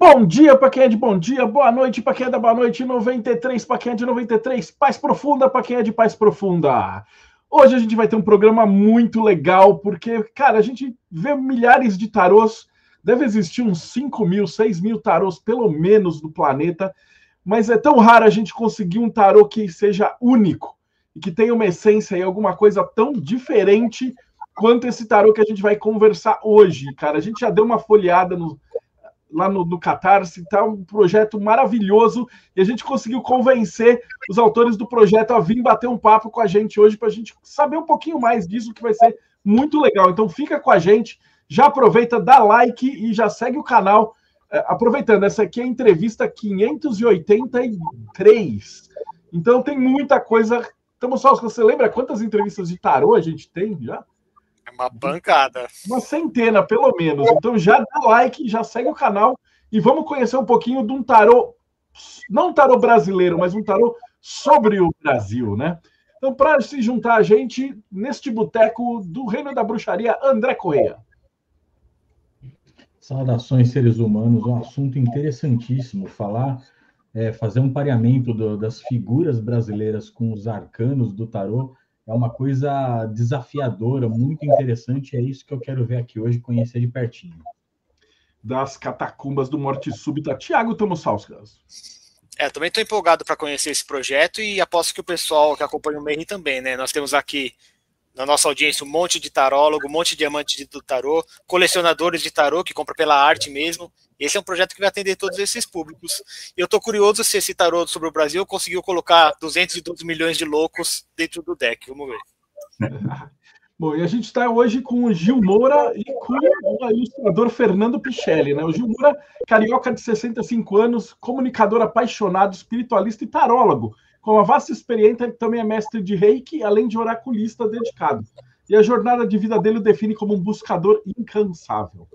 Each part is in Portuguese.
Bom dia para quem é de bom dia, boa noite para quem é da boa noite, 93 para quem é de 93, paz profunda para quem é de paz profunda. Hoje a gente vai ter um programa muito legal, porque, cara, a gente vê milhares de tarôs, deve existir uns 5 mil, 6 mil tarôs, pelo menos, no planeta, mas é tão raro a gente conseguir um tarô que seja único e que tenha uma essência e alguma coisa tão diferente quanto esse tarô que a gente vai conversar hoje, cara. A gente já deu uma folheada lá no Catarse, tá um projeto maravilhoso, e a gente conseguiu convencer os autores do projeto a vir bater um papo com a gente hoje, para a gente saber um pouquinho mais disso, que vai ser muito legal. Então fica com a gente, já aproveita, dá like e já segue o canal. Aproveitando, essa aqui é a entrevista 583, então tem muita coisa. Então, só, você lembra quantas entrevistas de tarô a gente tem já? Uma bancada. Uma centena, pelo menos. Então já dá like, já segue o canal e vamos conhecer um pouquinho de um tarô, não um tarô brasileiro, mas um tarô sobre o Brasil, né? Então, para se juntar a gente neste boteco do Reino da Bruxaria, André Correia. Saudações, seres humanos. Um assunto interessantíssimo. Fazer um pareamento das figuras brasileiras com os arcanos do tarô é uma coisa desafiadora, muito interessante, é isso que eu quero ver aqui hoje, conhecer de pertinho. Das catacumbas do Morte Súbita, Thiago Tomosauskas. Também estou empolgado para conhecer esse projeto e aposto que o pessoal que acompanha o Meiri também, né? Nós temos aqui na nossa audiência um monte de tarólogo, um monte de amante do tarô, colecionadores de tarô que compram pela arte mesmo. Esse é um projeto que vai atender todos esses públicos. E eu estou curioso se esse tarô sobre o Brasil conseguiu colocar 212 milhões de loucos dentro do deck. Vamos ver. Bom, e a gente está hoje com o Gil Moura e com o ilustrador Fernando Pichelli, né? O Gil Moura, carioca de 65 anos, comunicador apaixonado, espiritualista e tarólogo, com uma vasta experiência, também é mestre de Reiki, além de oraculista dedicado. E a jornada de vida dele o define como um buscador incansável.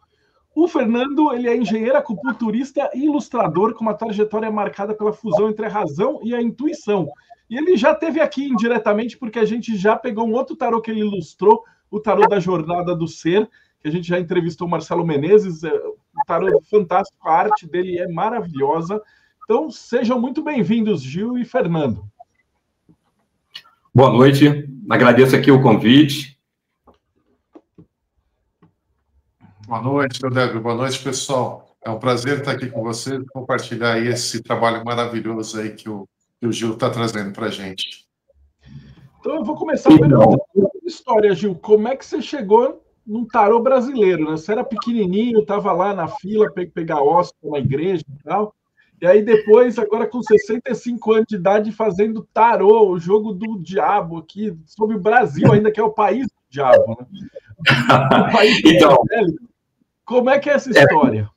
O Fernando, ele é engenheiro, acupunturista e ilustrador, com uma trajetória marcada pela fusão entre a razão e a intuição. E ele já esteve aqui indiretamente, porque a gente já pegou um outro tarô que ele ilustrou, o tarô da Jornada do Ser, que a gente já entrevistou o Marcelo Menezes, um tarô fantástico, a arte dele é maravilhosa. Então, sejam muito bem-vindos, Gil e Fernando. Boa noite, agradeço aqui o convite. Boa noite, seu Débora. Boa noite, pessoal. É um prazer estar aqui com vocês e compartilhar aí esse trabalho maravilhoso aí que o Gil está trazendo para a gente. Então, eu vou começar perguntando a história, Gil. Como é que você chegou num tarô brasileiro, né? Você era pequenininho, estava lá na fila para pegar hóstia na igreja e tal. E aí depois, agora com 65 anos de idade, fazendo tarô, o jogo do diabo aqui, sobre o Brasil ainda, que é o país do diabo, né? O país então, como é que é essa história?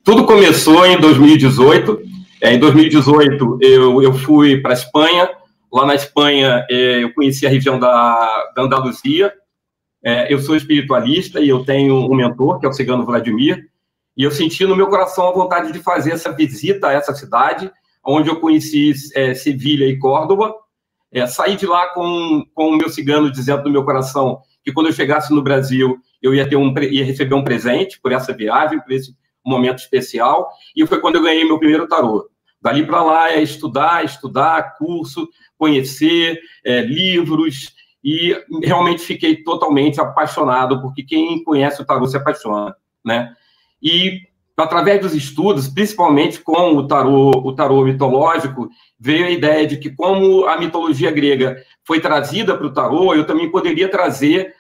Tudo começou em 2018. Em 2018, eu fui para a Espanha. Lá na Espanha, eu conheci a região da Andaluzia. Eu sou espiritualista e eu tenho um mentor, que é o cigano Vladimir. E eu senti no meu coração a vontade de fazer essa visita a essa cidade, onde eu conheci Sevilha e Córdoba. Saí de lá com o meu cigano dizendo no meu coração que quando eu chegasse no Brasil, eu ia receber um presente por essa viagem, por esse momento especial. E foi quando eu ganhei meu primeiro tarô. Dali para lá é estudar, curso, conhecer livros, e realmente fiquei totalmente apaixonado, porque quem conhece o tarô se apaixona, né? E através dos estudos, principalmente com o tarô mitológico, veio a ideia de que, como a mitologia grega foi trazida para o tarô, eu também poderia trazer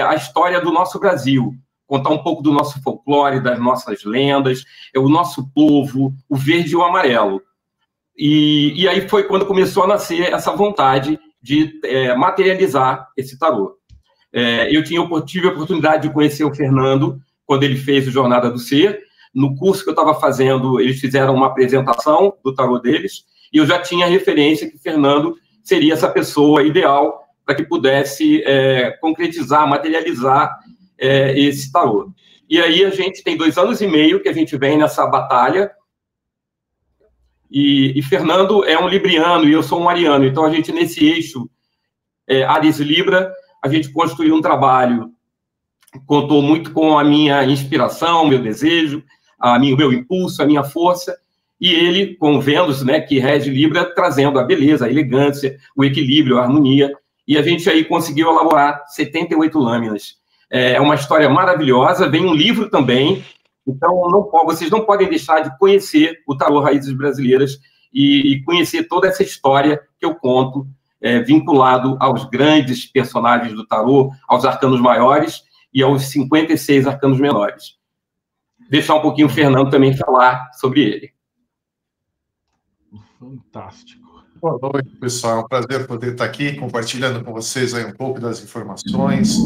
a história do nosso Brasil, contar um pouco do nosso folclore, das nossas lendas, o nosso povo, o verde e o amarelo. E aí foi quando começou a nascer essa vontade de materializar esse tarô. Eu tive a oportunidade de conhecer o Fernando quando ele fez o Jornada do Ser. No curso que eu estava fazendo, eles fizeram uma apresentação do tarô deles, e eu já tinha referência que o Fernando seria essa pessoa ideal para que pudesse concretizar, materializar esse tarô. E aí a gente tem 2 anos e meio que a gente vem nessa batalha, e Fernando é um libriano e eu sou um ariano, então a gente, nesse eixo Ares-Libra, a gente construiu um trabalho, contou muito com a minha inspiração, meu desejo, o meu impulso, a minha força, e ele com Vênus, né, que rege Libra, trazendo a beleza, a elegância, o equilíbrio, a harmonia, e a gente aí conseguiu elaborar 78 lâminas. É uma história maravilhosa, vem um livro também, então vocês não podem deixar de conhecer o Tarô Raízes Brasileiras e conhecer toda essa história que eu conto, vinculado aos grandes personagens do tarô, aos arcanos maiores e aos 56 arcanos menores. Deixar um pouquinho o Fernando também falar sobre ele. Fantástico. Boa noite, pessoal. É um prazer poder estar aqui compartilhando com vocês aí um pouco das informações.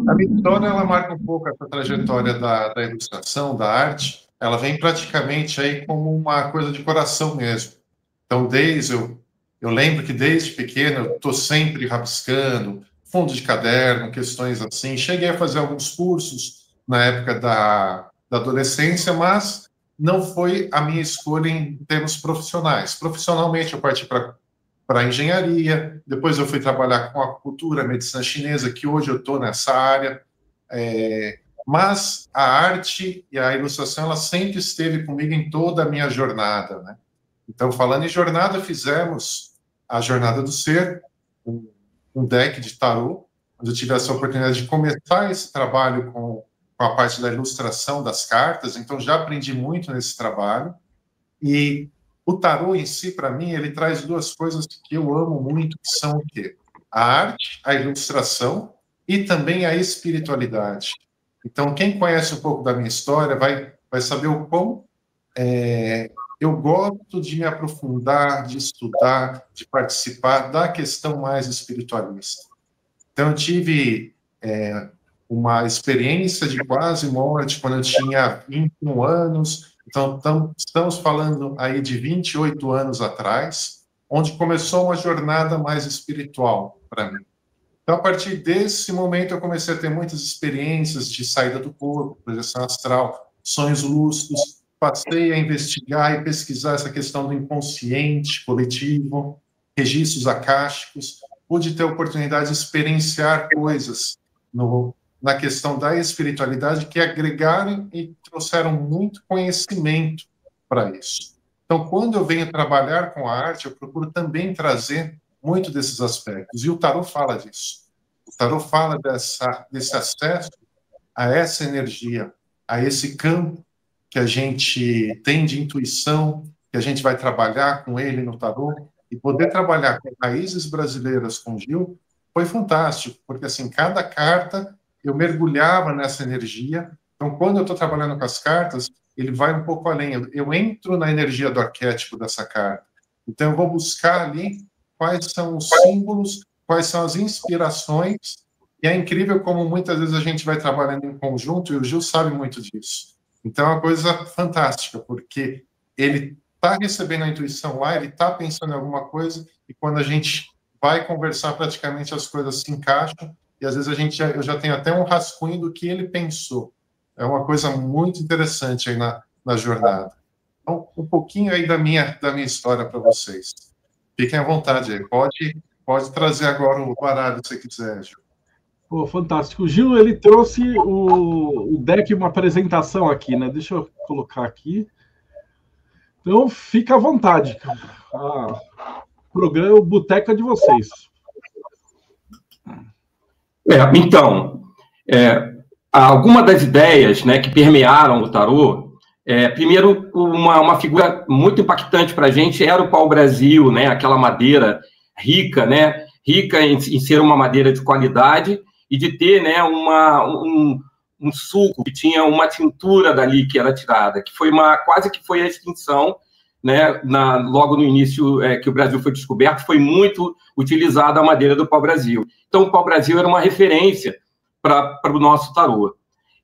A minha história, ela marca um pouco essa trajetória da ilustração, da arte. Ela vem praticamente aí como uma coisa de coração mesmo. Então, eu lembro que desde pequeno eu estou sempre rabiscando, fundo de caderno, questões assim. Cheguei a fazer alguns cursos na época da adolescência, mas não foi a minha escolha em termos profissionais. Profissionalmente, eu parti para a engenharia, depois eu fui trabalhar com acupuntura, medicina chinesa, que hoje eu estou nessa área. Mas a arte e a ilustração, ela sempre esteve comigo em toda a minha jornada, né? Então, falando em jornada, fizemos a Jornada do Ser, um deck de tarô, onde eu tive essa oportunidade de começar esse trabalho com a parte da ilustração das cartas, então já aprendi muito nesse trabalho. E o tarô em si, para mim, ele traz duas coisas que eu amo muito, que são o quê? A arte, a ilustração e também a espiritualidade. Então, quem conhece um pouco da minha história vai saber o quão eu gosto de me aprofundar, de estudar, de participar da questão mais espiritualista. Então, eu tive uma experiência de quase morte quando eu tinha 21 anos. Então, estamos falando aí de 28 anos atrás, onde começou uma jornada mais espiritual para mim. Então, a partir desse momento, eu comecei a ter muitas experiências de saída do corpo, projeção astral, sonhos lúcidos. Passei a investigar e pesquisar essa questão do inconsciente coletivo, registros akáshicos. Pude ter a oportunidade de experienciar coisas na questão da espiritualidade que agregaram e trouxeram muito conhecimento para isso. Então, quando eu venho trabalhar com a arte, eu procuro também trazer muito desses aspectos. E o tarô fala disso. O tarô fala desse acesso a essa energia, a esse campo que a gente tem de intuição, que a gente vai trabalhar com ele no tarô. E poder trabalhar com raízes brasileiras com Gil foi fantástico, porque assim, cada carta eu mergulhava nessa energia. Então, quando eu estou trabalhando com as cartas, ele vai um pouco além. Eu entro na energia do arquétipo dessa carta. Então, eu vou buscar ali quais são os símbolos, quais são as inspirações. E é incrível como muitas vezes a gente vai trabalhando em conjunto, e o Gil sabe muito disso. Então, é uma coisa fantástica, porque ele está recebendo a intuição lá, ele está pensando em alguma coisa, e quando a gente vai conversar, praticamente as coisas se encaixam, e às vezes eu já tenho até um rascunho do que ele pensou. É uma coisa muito interessante aí na jornada. Então, um pouquinho aí da minha história para vocês. Fiquem à vontade aí. Pode trazer agora o baralho, se quiser, Gil. Pô, fantástico. O Gil, ele trouxe o deck, uma apresentação aqui, né? Deixa eu colocar aqui. Então, fica à vontade. O programa, o boteco é de vocês. Então, alguma das ideias, né, que permearam o tarô, primeiro, uma figura muito impactante para a gente era o pau-brasil, né, aquela madeira rica, né, rica em ser uma madeira de qualidade e de ter, né, um suco que tinha uma tintura dali que era tirada, que foi quase que foi a extinção, né, logo no início que o Brasil foi descoberto, foi muito utilizada a madeira do pau-brasil. Então, o pau-brasil era uma referência para o nosso tarô.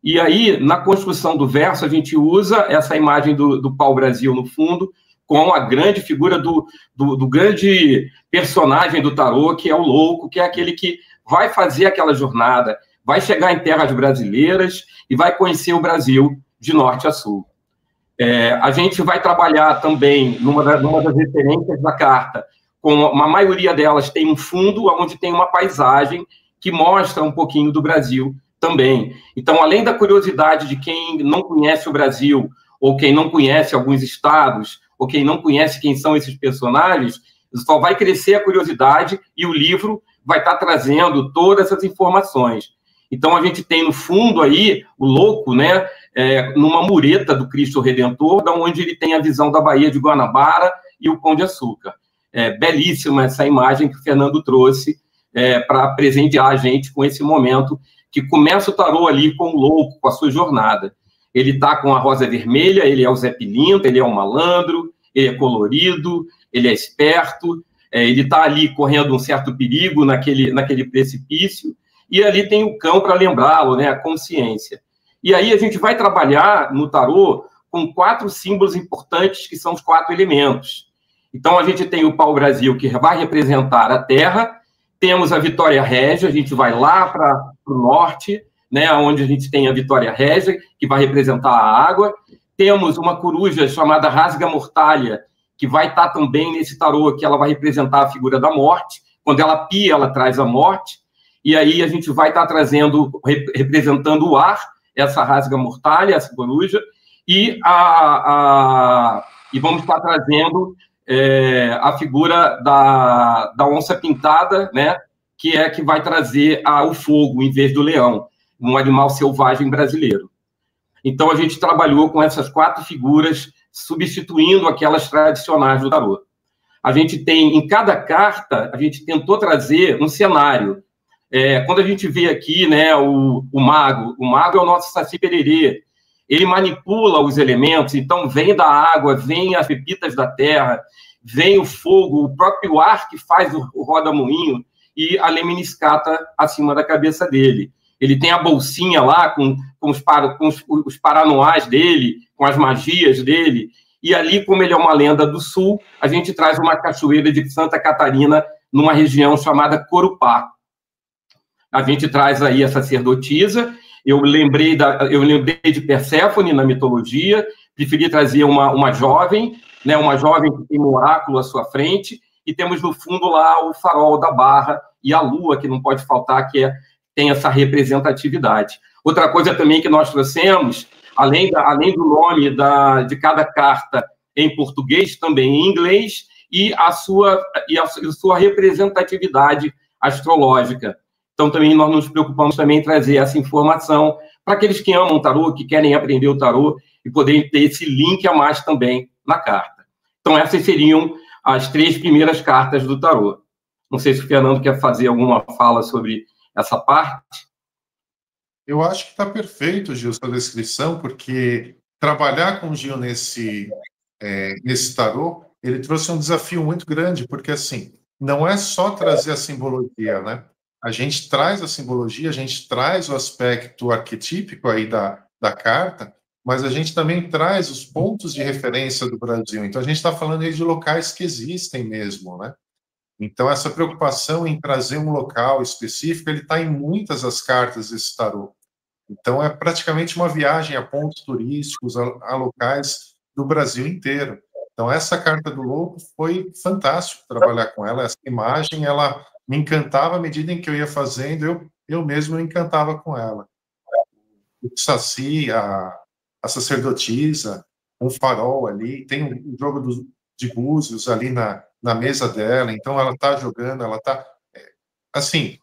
E aí, na construção do verso, a gente usa essa imagem do pau-brasil no fundo, com a grande figura do grande personagem do tarô, que é o louco, que é aquele que vai fazer aquela jornada, vai chegar em terras brasileiras e vai conhecer o Brasil de norte a sul. A gente vai trabalhar também numa das referências da carta, com a maioria delas tem um fundo onde tem uma paisagem que mostra um pouquinho do Brasil também. Então, além da curiosidade de quem não conhece o Brasil, ou quem não conhece alguns estados, ou quem não conhece quem são esses personagens, só vai crescer a curiosidade e o livro vai estar trazendo todas essas informações. Então, a gente tem, no fundo, aí, o louco, né, numa mureta do Cristo Redentor, da onde ele tem a visão da Baía de Guanabara e o Pão de Açúcar. Belíssima essa imagem que o Fernando trouxe para presentear a gente com esse momento que começa o tarô ali com o louco, com a sua jornada. Ele está com a rosa vermelha, ele é o Zé Pilintra, ele é um malandro, ele é colorido, ele é esperto, ele está ali correndo um certo perigo naquele precipício, e ali tem o cão para lembrá-lo, né, a consciência. E aí a gente vai trabalhar no tarô com 4 símbolos importantes, que são os 4 elementos. Então, a gente tem o pau-brasil, que vai representar a terra, temos a Vitória Régia, a gente vai lá para o norte, né, onde a gente tem a Vitória Régia, que vai representar a água, temos uma coruja chamada Rasga Mortalha, que vai estar também nesse tarô, que ela vai representar a figura da morte, quando ela pia, ela traz a morte, e aí a gente vai estar trazendo, representando o ar, essa Rasga Mortalha, essa coruja, e vamos estar trazendo a figura da onça pintada, né, que vai trazer o fogo em vez do leão, um animal selvagem brasileiro. Então, a gente trabalhou com essas 4 figuras, substituindo aquelas tradicionais do tarô. A gente tem, em cada carta, a gente tentou trazer um cenário. Quando a gente vê aqui, né, o mago é o nosso Saci Pererê, ele manipula os elementos, então vem da água, vem as pepitas da terra, vem o fogo, o próprio ar que faz o roda-moinho e a lemniscata acima da cabeça dele. Ele tem a bolsinha lá com os paranoás dele, com as magias dele, e ali, como ele é uma lenda do sul, a gente traz uma cachoeira de Santa Catarina numa região chamada Corupá. A gente traz aí a sacerdotisa. Eu lembrei de Perséfone na mitologia, preferi trazer uma jovem, né, uma jovem que tem um oráculo à sua frente, e temos no fundo lá o farol da barra e a lua, que não pode faltar, que tem essa representatividade. Outra coisa também que nós trouxemos, além do nome de cada carta em português, também em inglês, e a sua representatividade astrológica. Então, também nós nos preocupamos também em trazer essa informação para aqueles que amam o tarô, que querem aprender o tarô e poderem ter esse link a mais também na carta. Então, essas seriam as 3 primeiras cartas do tarô. Não sei se o Fernando quer fazer alguma fala sobre essa parte. Eu acho que está perfeito, Gil, sua descrição, porque trabalhar com o Gil nesse tarô, ele trouxe um desafio muito grande, porque, assim, não é só trazer a simbologia, né? A gente traz a simbologia, a gente traz o aspecto arquetípico aí da carta, mas a gente também traz os pontos de referência do Brasil. Então, a gente está falando aí de locais que existem mesmo, né? Então, essa preocupação em trazer um local específico, ele está em muitas das cartas desse tarô. Então, é praticamente uma viagem a pontos turísticos, a locais do Brasil inteiro. Então, essa carta do louco foi fantástico trabalhar com ela. Essa imagem, ela me encantava à medida em que eu ia fazendo, eu mesmo me encantava com ela. O Saci, a sacerdotisa, um farol ali, tem um jogo de búzios ali na mesa dela, então ela está jogando, ela está... Assim,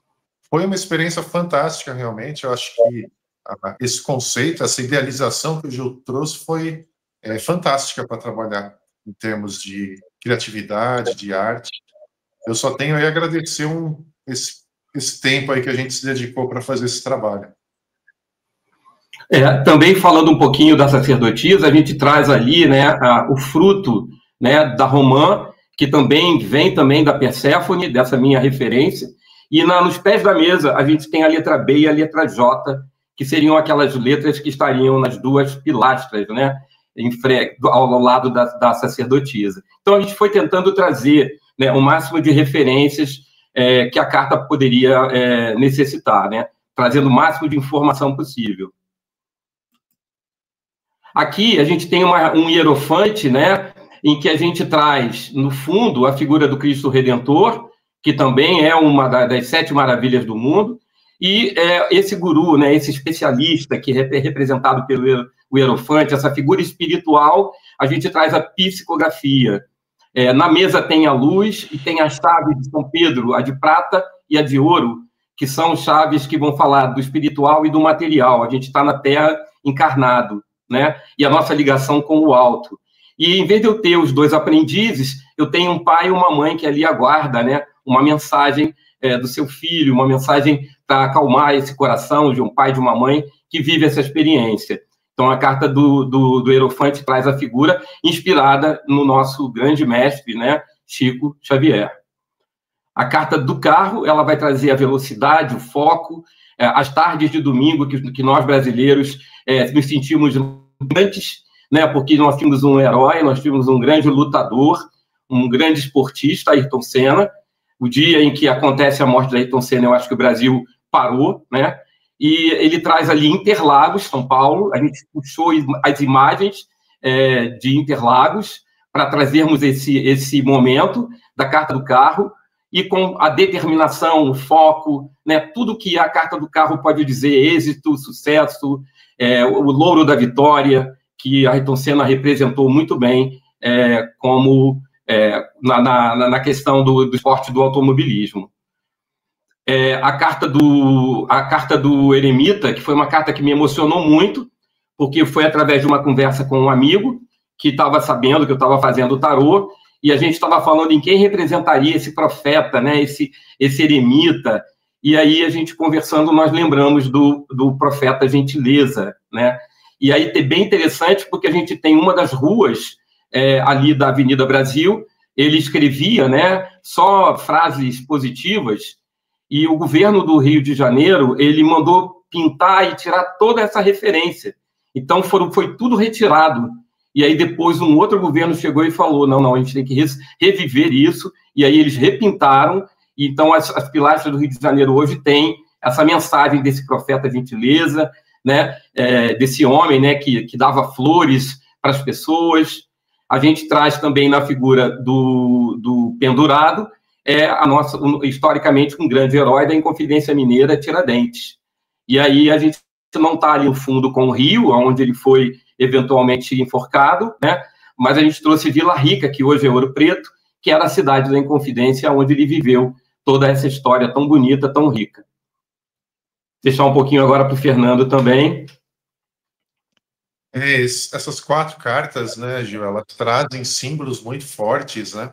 foi uma experiência fantástica, realmente. Eu acho que esse conceito, essa idealização que o Gil trouxe foi fantástica para trabalhar em termos de criatividade, de arte. Eu só tenho aí a agradecer esse tempo aí que a gente se dedicou para fazer esse trabalho. Também falando um pouquinho da sacerdotisa, a gente traz ali, né, o fruto, né, da romã, que também vem também da Perséfone, dessa minha referência, e nos pés da mesa a gente tem a letra B e a letra J, que seriam aquelas letras que estariam nas 2 pilastras, né, ao lado da sacerdotisa. Então a gente foi tentando trazer, né, o máximo de referências que a carta poderia necessitar, né, trazendo o máximo de informação possível. Aqui a gente tem um hierofante, né, em que a gente traz, no fundo, a figura do Cristo Redentor, que também é uma das 7 maravilhas do mundo, E esse guru, né, esse especialista que é representado pelo Hierofante, essa figura espiritual, a gente traz a psicografia. Na mesa tem a luz e tem as chaves de São Pedro, a de prata e a de ouro, que são chaves que vão falar do espiritual e do material. A gente está na Terra encarnado, né? E a nossa ligação com o alto. E em vez de eu ter os dois aprendizes, eu tenho um pai e uma mãe que ali aguarda, né, uma mensagem do seu filho, uma mensagem para acalmar esse coração de um pai e de uma mãe que vive essa experiência. Então, a carta do Hierofante traz a figura inspirada no nosso grande mestre, né, Chico Xavier. A carta do carro, ela vai trazer a velocidade, o foco, as tardes de domingo que nós brasileiros nos sentimos antes, né, porque nós tínhamos um herói, nós tínhamos um grande lutador, um grande esportista, Ayrton Senna. O dia em que acontece a morte de Ayrton Senna, eu acho que o Brasil parou, né? E ele traz ali Interlagos, São Paulo. A gente puxou as imagens de Interlagos para trazermos esse momento da carta do carro e com a determinação, o foco, né? Tudo que a carta do carro pode dizer, êxito, sucesso, o louro da vitória, que Ayrton Senna representou muito bem como na questão do esporte do automobilismo. A carta do Eremita, que foi uma carta que me emocionou muito, porque foi através de uma conversa com um amigo que estava sabendo que eu estava fazendo o tarô, e a gente estava falando em quem representaria esse profeta, né, esse eremita, e aí a gente conversando, nós lembramos do profeta Gentileza, né, e aí é bem interessante porque a gente tem uma das ruas ali da Avenida Brasil, ele escrevia, né, só frases positivas, e o governo do Rio de Janeiro, ele mandou pintar e tirar toda essa referência. Então, foi tudo retirado. E aí, depois, um outro governo chegou e falou, não, a gente tem que reviver isso, e aí eles repintaram. Então, as pilastras do Rio de Janeiro hoje têm essa mensagem desse profeta Gentileza, né, desse homem, né, que dava flores para as pessoas. A gente traz também na figura do pendurado, historicamente, um grande herói da Inconfidência Mineira, Tiradentes. E aí a gente não está ali no fundo com o Rio, onde ele foi eventualmente enforcado, né? Mas a gente trouxe Vila Rica, que hoje é Ouro Preto, que era a cidade da Inconfidência, onde ele viveu toda essa história tão bonita, tão rica. Deixar um pouquinho agora para o Fernando também. Essas 4 cartas, né, Gil, elas trazem símbolos muito fortes, né?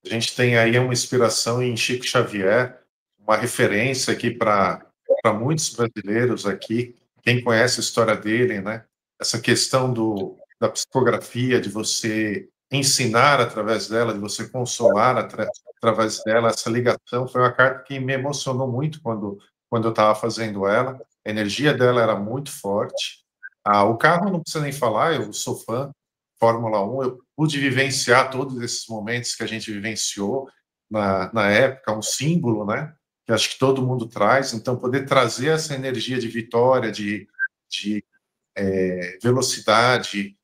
A gente tem aí uma inspiração em Chico Xavier, uma referência aqui para muitos brasileiros aqui, quem conhece a história dele, né? Essa questão da psicografia, de você ensinar através dela, de você consolar através dela, essa ligação, foi uma carta que me emocionou muito quando eu estava fazendo ela. A energia dela era muito forte. O carro não precisa nem falar, eu sou fã. Fórmula 1, eu pude vivenciar todos esses momentos que a gente vivenciou na época, um símbolo, né, que acho que todo mundo traz, então poder trazer essa energia de vitória, de velocidade,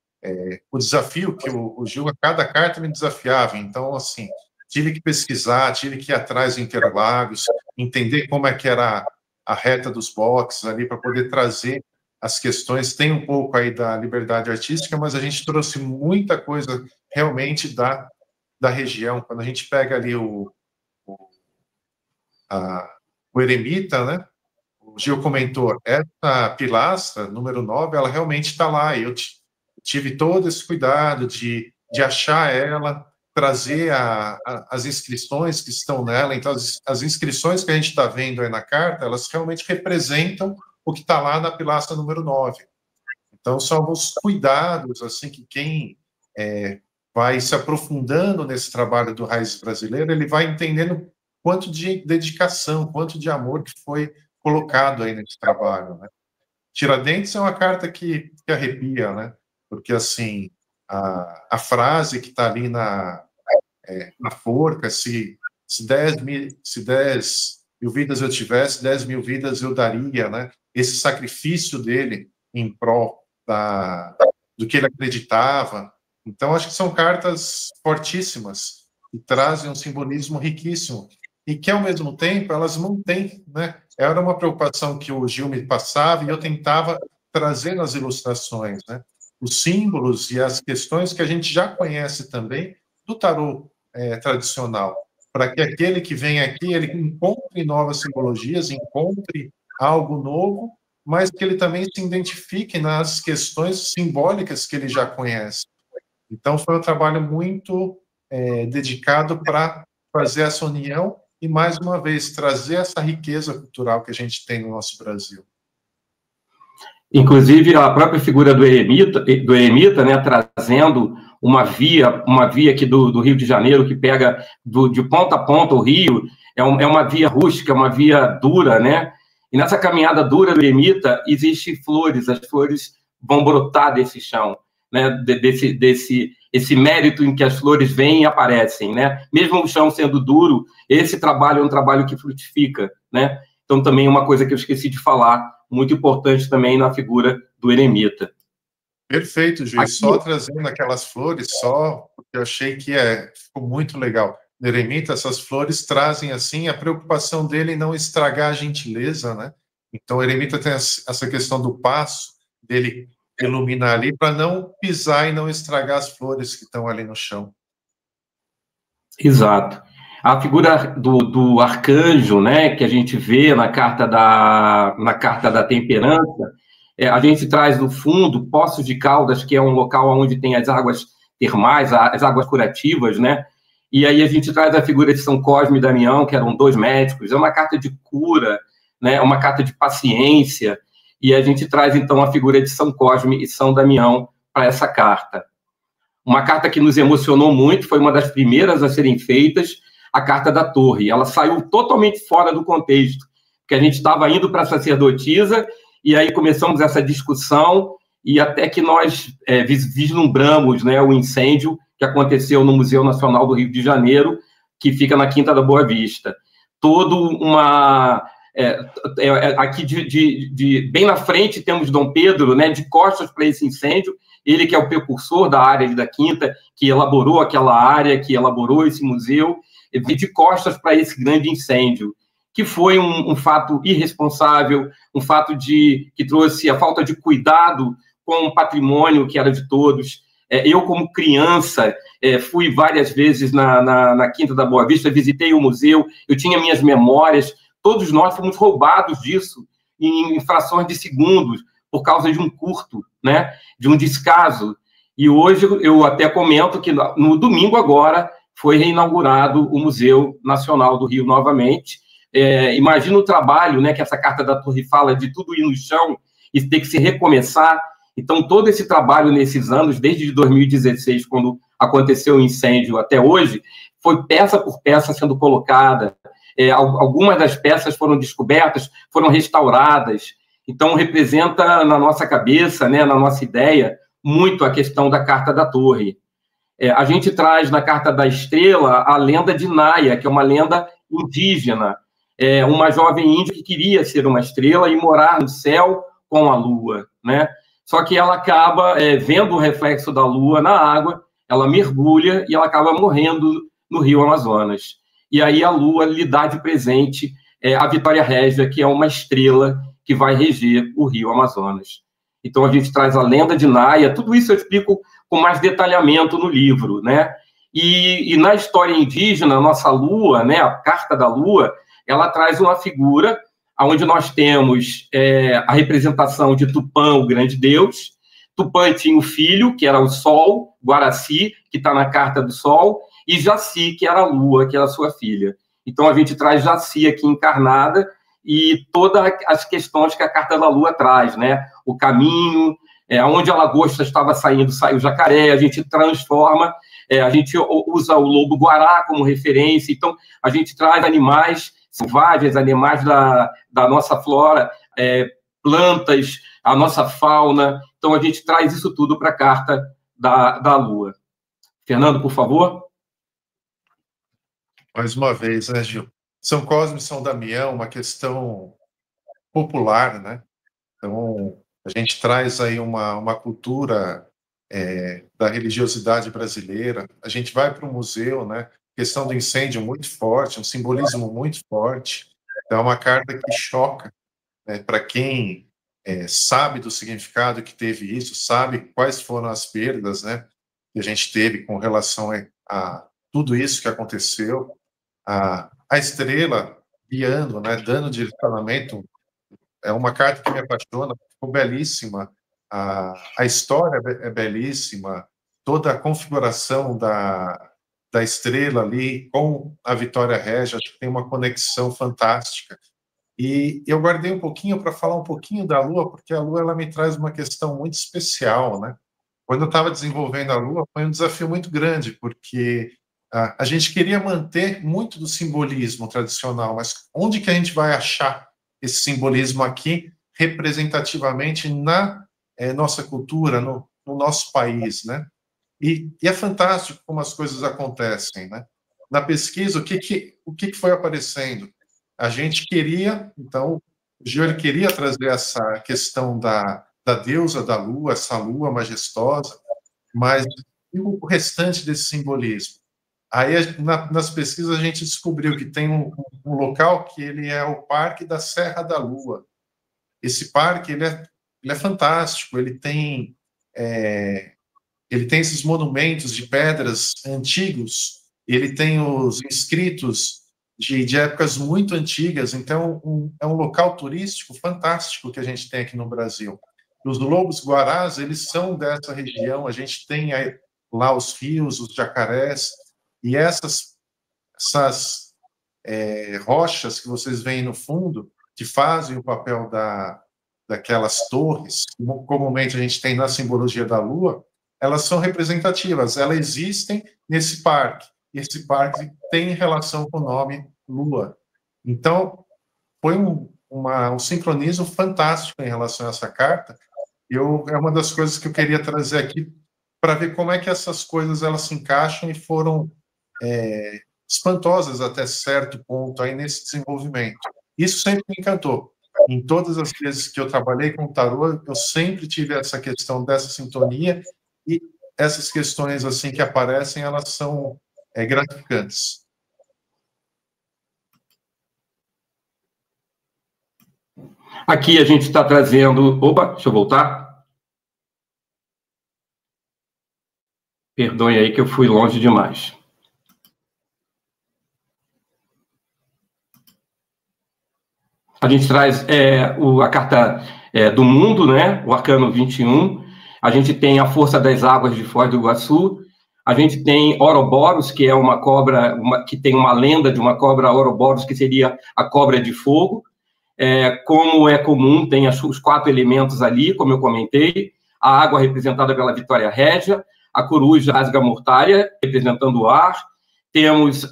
o desafio que o Gil, a cada carta me desafiava, então, assim, tive que pesquisar, tive que ir atrás de Interlagos, entender como é que era a reta dos boxes ali, para poder trazer as questões. Tem um pouco aí da liberdade artística, mas a gente trouxe muita coisa realmente da região. Quando a gente pega ali o eremita, né? O Gil comentou, essa pilastra, número 9, ela realmente está lá. Eu tive todo esse cuidado de achar ela, trazer as inscrições que estão nela. Então, as inscrições que a gente está vendo aí na carta, elas realmente representam o que está lá na pilastra número 9. Então, são alguns cuidados assim, que quem vai se aprofundando nesse trabalho do Raízes Brasileiras, ele vai entendendo quanto de dedicação, quanto de amor que foi colocado aí nesse trabalho, né? Tiradentes é uma carta que arrepia, né? Porque, assim, a frase que está ali na forca, se 10 mil vidas eu tivesse, 10 mil vidas eu daria, né? Esse sacrifício dele em prol do que ele acreditava. Então, acho que são cartas fortíssimas e trazem um simbolismo riquíssimo. e que, ao mesmo tempo, elas mantêm, né? Era uma preocupação que o Gil me passava e eu tentava trazer nas ilustrações, né? Os símbolos e as questões que a gente já conhece também do tarô tradicional, para que aquele que vem aqui, ele encontre novas simbologias, encontre algo novo, mas que ele também se identifique nas questões simbólicas que ele já conhece. Então, foi um trabalho muito dedicado para fazer essa união e, mais uma vez, trazer essa riqueza cultural que a gente tem no nosso Brasil. Inclusive, a própria figura do eremita, né, trazendo uma via aqui do Rio de Janeiro, que pega de ponta a ponta o rio, é uma via rústica, uma via dura, né? E nessa caminhada dura do eremita, existem flores, as flores vão brotar desse chão, né? Esse mérito em que as flores vêm e aparecem, né? Mesmo o chão sendo duro, esse trabalho é um trabalho que frutifica, né? Então, também é uma coisa que eu esqueci de falar, muito importante também na figura do eremita. Perfeito, Gil. Só trazendo aquelas flores, porque eu achei que ficou muito legal. No eremita, essas flores trazem, assim, a preocupação dele em não estragar a gentileza, né? Então, o eremita tem essa questão do passo, dele iluminar ali, para não pisar e não estragar as flores que estão ali no chão. Exato. A figura do arcanjo, né, que a gente vê na carta da temperança, a gente traz no fundo Poços de Caldas, que é um local onde tem as águas termais, as águas curativas, né? E aí a gente traz a figura de São Cosme e Damião, que eram 2 médicos, é uma carta de cura, né? Uma carta de paciência, e a gente traz então a figura de São Cosme e São Damião para essa carta. Uma carta que nos emocionou muito, foi uma das primeiras a serem feitas, a carta da Torre. Ela saiu totalmente fora do contexto, porque a gente estava indo para a sacerdotisa, e aí começamos essa discussão, e até que nós vislumbramos, né, o incêndio que aconteceu no Museu Nacional do Rio de Janeiro, que fica na Quinta da Boa Vista. Aqui bem na frente temos Dom Pedro, né, de costas para esse incêndio, ele que é o precursor da área da Quinta, que elaborou aquela área, que elaborou esse museu, de costas para esse grande incêndio, que foi um fato irresponsável, um fato que trouxe a falta de cuidado com o patrimônio que era de todos. Eu, como criança, fui várias vezes na Quinta da Boa Vista, visitei o museu, eu tinha minhas memórias, todos nós fomos roubados disso em frações de segundos, por causa de um curto, né, de um descaso. E hoje eu até comento que no domingo agora foi reinaugurado o Museu Nacional do Rio novamente. Imagina o trabalho, né, que essa carta da Torre fala de tudo ir no chão e ter que se recomeçar. Então, todo esse trabalho nesses anos, desde 2016, quando aconteceu o incêndio, até hoje, foi peça por peça sendo colocada. Algumas das peças foram descobertas, foram restauradas. Então, representa na nossa cabeça, né, na nossa ideia, muito a questão da carta da Torre. A gente traz na carta da Estrela a lenda de Naya, que é uma lenda indígena, uma jovem índia que queria ser uma estrela e morar no céu com a lua, né? Só que ela acaba vendo o reflexo da lua na água, ela mergulha e ela acaba morrendo no Rio Amazonas. E aí a lua lhe dá de presente a Vitória Régia, que é uma estrela que vai reger o Rio Amazonas. Então, a gente traz a lenda de Naya, tudo isso eu explico com mais detalhamento no livro, né? E na história indígena, a nossa lua, né, a carta da lua, ela traz uma figura onde nós temos a representação de Tupã, o grande deus. Tupã tinha o filho, que era o Sol, Guaraci, que está na carta do Sol, e Jaci, que era a lua, que era a sua filha. Então, a gente traz Jaci aqui encarnada, e todas as questões que a carta da lua traz, né? O caminho, onde a lagosta estava saindo, saiu o jacaré, a gente transforma, a gente usa o lobo-guará como referência, então a gente traz animais selvagens, animais da nossa flora, plantas, a nossa fauna, então a gente traz isso tudo para a carta da lua. Fernando, por favor. Mais uma vez, né, Gil? São Cosme e São Damião, uma questão popular, né? Então, a gente traz aí uma cultura da religiosidade brasileira. A gente vai para o museu, né? questão do incêndio muito forte, um simbolismo muito forte. Então, é uma carta que choca, né, para quem sabe do significado que teve isso, sabe quais foram as perdas, né, que a gente teve com relação a tudo isso que aconteceu. A estrela guiando, né, dando direcionamento, é uma carta que me apaixona, ficou belíssima. A história é belíssima, toda a configuração da estrela ali com a Vitória Régia, acho que tem uma conexão fantástica. E eu guardei um pouquinho para falar um pouquinho da Lua, porque a Lua ela me traz uma questão muito especial, né? Quando eu estava desenvolvendo a Lua, foi um desafio muito grande, porque a gente queria manter muito do simbolismo tradicional, mas onde que a gente vai achar esse simbolismo aqui, representativamente, na nossa cultura, no nosso país, né? E é fantástico como as coisas acontecem, né? Na pesquisa, o que foi aparecendo? A gente queria, então, o Gio queria trazer essa questão da deusa da lua, essa lua majestosa, mas e o restante desse simbolismo? Aí, nas pesquisas, a gente descobriu que tem um local que ele é o Parque da Serra da Lua. Esse parque, ele é fantástico, ele tem esses monumentos de pedras antigos, ele tem os inscritos de épocas muito antigas, então é um local turístico fantástico que a gente tem aqui no Brasil. Os lobos-guarás, eles são dessa região, a gente tem lá os rios, os jacarés, e essas rochas que vocês veem no fundo, que fazem o papel daquelas torres, que comumente a gente tem na simbologia da Lua, elas são representativas, elas existem nesse parque. E esse parque tem relação com o nome Lua. Então, foi um sincronismo fantástico em relação a essa carta. É uma das coisas que eu queria trazer aqui para ver como é que essas coisas elas se encaixam e foram espantosas até certo ponto aí nesse desenvolvimento. Isso sempre me encantou. Em todas as vezes que eu trabalhei com o tarô, eu sempre tive essa questão dessa sintonia, e essas questões assim que aparecem, elas são gratificantes. Aqui a gente está trazendo... Opa, deixa eu voltar. Perdoe aí que eu fui longe demais. A gente traz a carta do mundo, né? O Arcano 21. A gente tem a Força das Águas de Foz do Iguaçu. A gente tem Ouroboros, que é uma cobra, que tem uma lenda de uma cobra Ouroboros, que seria a cobra de fogo. Como é comum, tem os 4 elementos ali, como eu comentei. A água representada pela Vitória Régia, a coruja Asga Mortária, representando o ar. Temos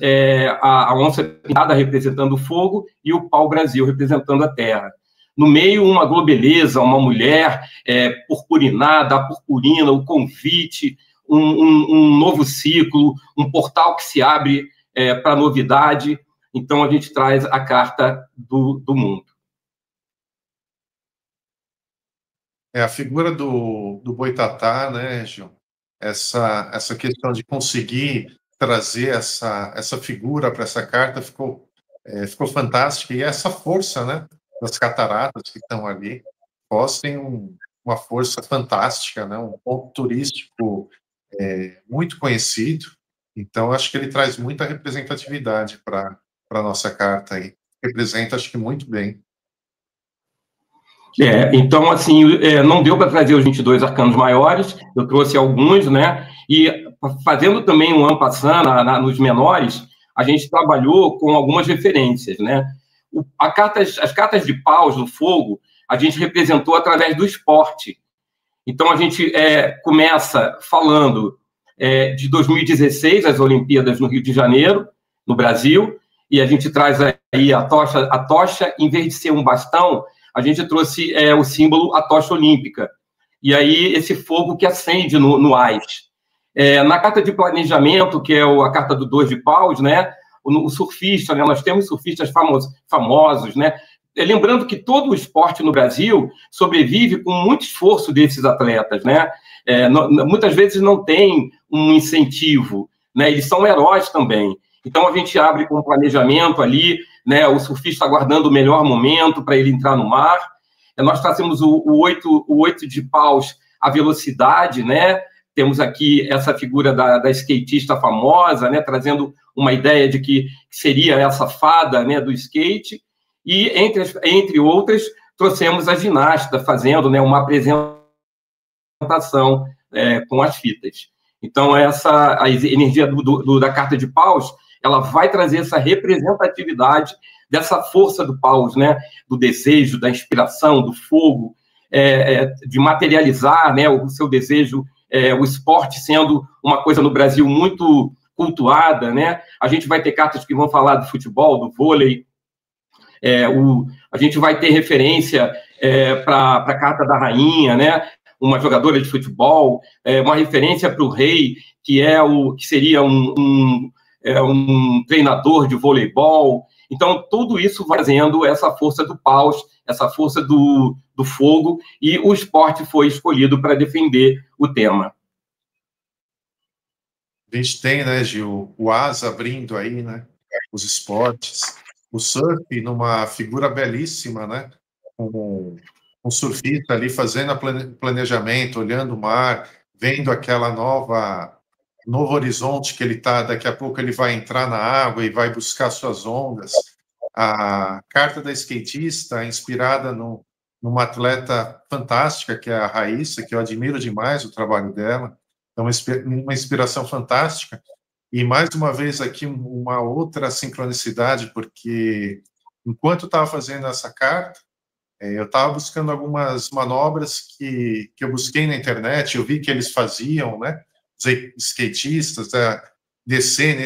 a onça pintada representando o fogo e o pau-brasil representando a terra. No meio, uma globeleza, uma mulher purpurinada, a purpurina, o convite, um novo ciclo, um portal que se abre para novidade. Então, a gente traz a carta do mundo. A figura do Boitatá, né, Gil? Essa questão de conseguir trazer essa figura para essa carta ficou fantástica. E essa força, né, das cataratas que estão ali, Foz tem uma força fantástica, né, um ponto turístico muito conhecido. Então, acho que ele traz muita representatividade para a nossa carta aí. Representa, acho que, muito bem. Então, assim, não deu para trazer os 22 arcanos maiores, eu trouxe alguns, né? E fazendo também um en passant nos menores, a gente trabalhou com algumas referências, né? As cartas de paus do fogo, a gente representou através do esporte. Então, a gente começa falando de 2016, as Olimpíadas no Rio de Janeiro, no Brasil, e a gente traz aí a tocha, em vez de ser um bastão, a gente trouxe o símbolo, a tocha olímpica. E aí, esse fogo que acende no ás. Na carta de planejamento, que é a carta do 2 de paus, né? O surfista, né? Nós temos surfistas famosos, né? Lembrando que todo o esporte no Brasil sobrevive com muito esforço desses atletas, né? Muitas vezes não tem um incentivo, né? Eles são heróis também. Então, a gente abre com planejamento ali, né, o surfista aguardando o melhor momento para ele entrar no mar. Nós trazemos o 8 de paus, a velocidade, né? Temos aqui essa figura da skatista famosa, né, trazendo uma ideia de que seria essa fada, né, do skate. E, entre outras, trouxemos a ginasta fazendo, né, uma apresentação com as fitas. Então, a energia da carta de paus, ela vai trazer essa representatividade dessa força do paus, né, do desejo, da inspiração, do fogo, de materializar, né, o seu desejo, o esporte sendo uma coisa no Brasil muito cultuada, né? A gente vai ter cartas que vão falar do futebol, do vôlei, a gente vai ter referência para a carta da rainha, né? Uma jogadora de futebol, uma referência para o rei, que seria um treinador de voleibol. Então, tudo isso vai fazendo essa força do paus, essa força do fogo, e o esporte foi escolhido para defender o tema. A gente tem, né, Gil, o asa abrindo aí, né, os esportes, o surf numa figura belíssima, né, com um surfista ali fazendo planejamento, olhando o mar, vendo aquela novo horizonte que ele está, daqui a pouco ele vai entrar na água e vai buscar suas ondas. A carta da skatista, inspirada numa atleta fantástica, que é a Raíssa, que eu admiro demais o trabalho dela. É uma inspiração fantástica. E, mais uma vez, aqui, uma outra sincronicidade, porque, enquanto eu estava fazendo essa carta, eu estava buscando algumas manobras que eu busquei na internet, eu vi que eles faziam, né? Os skatistas, descer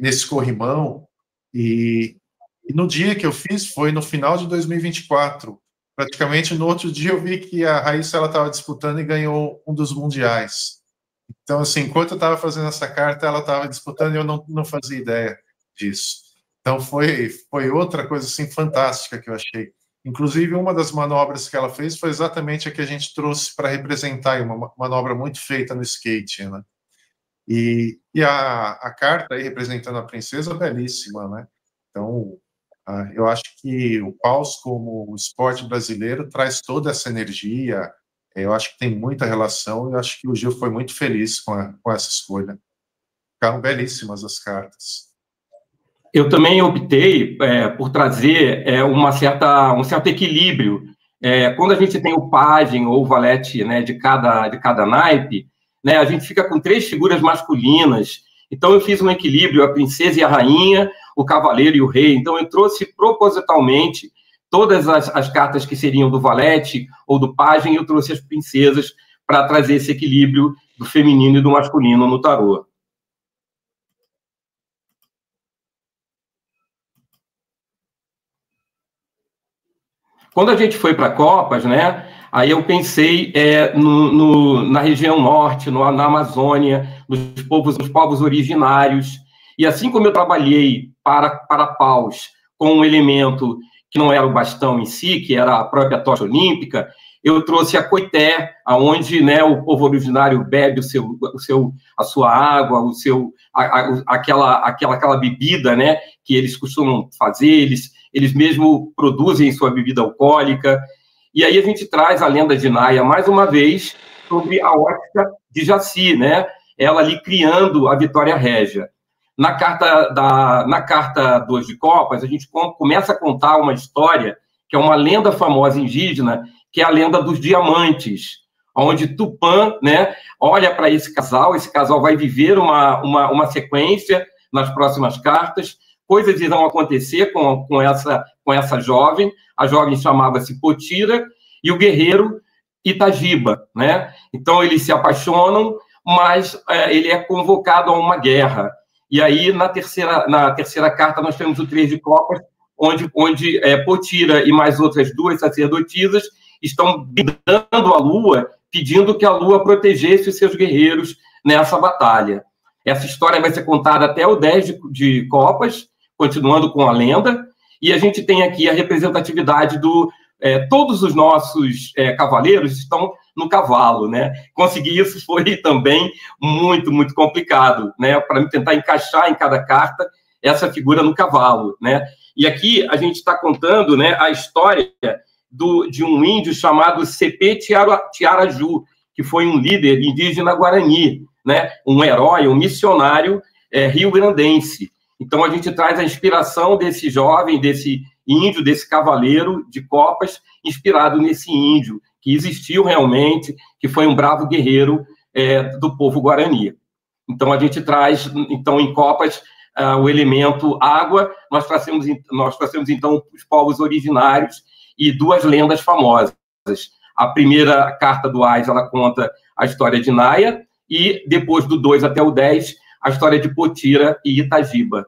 nesse corrimão. E no dia que eu fiz, foi no final de 2024. Praticamente no outro dia eu vi que a Raíssa estava disputando e ganhou um dos mundiais. Então, assim, enquanto eu estava fazendo essa carta, ela estava disputando e eu não fazia ideia disso. Então, foi outra coisa assim, fantástica que eu achei. Inclusive, uma das manobras que ela fez foi exatamente a que a gente trouxe para representar uma manobra muito feita no skate, né? E a carta aí representando a princesa, belíssima, né? Então, eu acho que o paus, como o esporte brasileiro, traz toda essa energia. Eu acho que tem muita relação e eu acho que o Gil foi muito feliz com essa escolha. Ficaram belíssimas as cartas. Eu também optei por trazer um certo equilíbrio. Quando a gente tem o pajem ou o valete, né, de cada naipe, né, a gente fica com 3 figuras masculinas. Então, eu fiz um equilíbrio, a princesa e a rainha, o cavaleiro e o rei. Então, eu trouxe propositalmente todas as cartas que seriam do valete ou do pajem, eu trouxe as princesas para trazer esse equilíbrio do feminino e do masculino no tarô. Quando a gente foi para Copas, né, aí eu pensei na região norte, na Amazônia, nos povos originários. E assim como eu trabalhei para paus com um elemento que não era o bastão em si, que era a própria tocha olímpica, eu trouxe a coité, aonde, né, o povo originário bebe a sua água, aquela bebida, né, que eles costumam fazer, eles mesmo produzem sua bebida alcoólica. E aí a gente traz a lenda de Naya, mais uma vez, sobre a ótica de Jaci, né? Ela ali criando a Vitória Régia. Na carta 2 de Copas, a gente começa a contar uma história que é uma lenda famosa indígena, que é a lenda dos diamantes, onde Tupã, né, olha para esse casal vai viver uma sequência nas próximas cartas, coisas irão acontecer com essa jovem, a jovem chamava-se Potira, e o guerreiro Itagiba, né? Então, eles se apaixonam, mas ele é convocado a uma guerra. E aí, na terceira carta, nós temos o 3 de Copas, onde Potira e mais outras 2 sacerdotisas estão brindando a Lua, pedindo que a Lua protegesse os seus guerreiros nessa batalha. Essa história vai ser contada até o 10 de Copas, continuando com a lenda, e a gente tem aqui a representatividade todos os nossos cavaleiros estão no cavalo, né? Conseguir isso foi também muito, muito complicado, né? Para tentar encaixar em cada carta essa figura no cavalo, né? E aqui a gente está contando, né, a história de um índio chamado Cepê Tiaraju, que foi um líder indígena guarani, né? Um herói, um missionário rio-grandense. Então, a gente traz a inspiração desse jovem, desse índio, desse cavaleiro de copas, inspirado nesse índio, que existiu realmente, que foi um bravo guerreiro do povo guarani. Então, a gente traz, então, em copas, o elemento água, nós trazemos, então, os povos originários e duas lendas famosas. A primeira carta do Ais, ela conta a história de Naia, e depois do 2 até o 10, a história de Potira e Itagiba,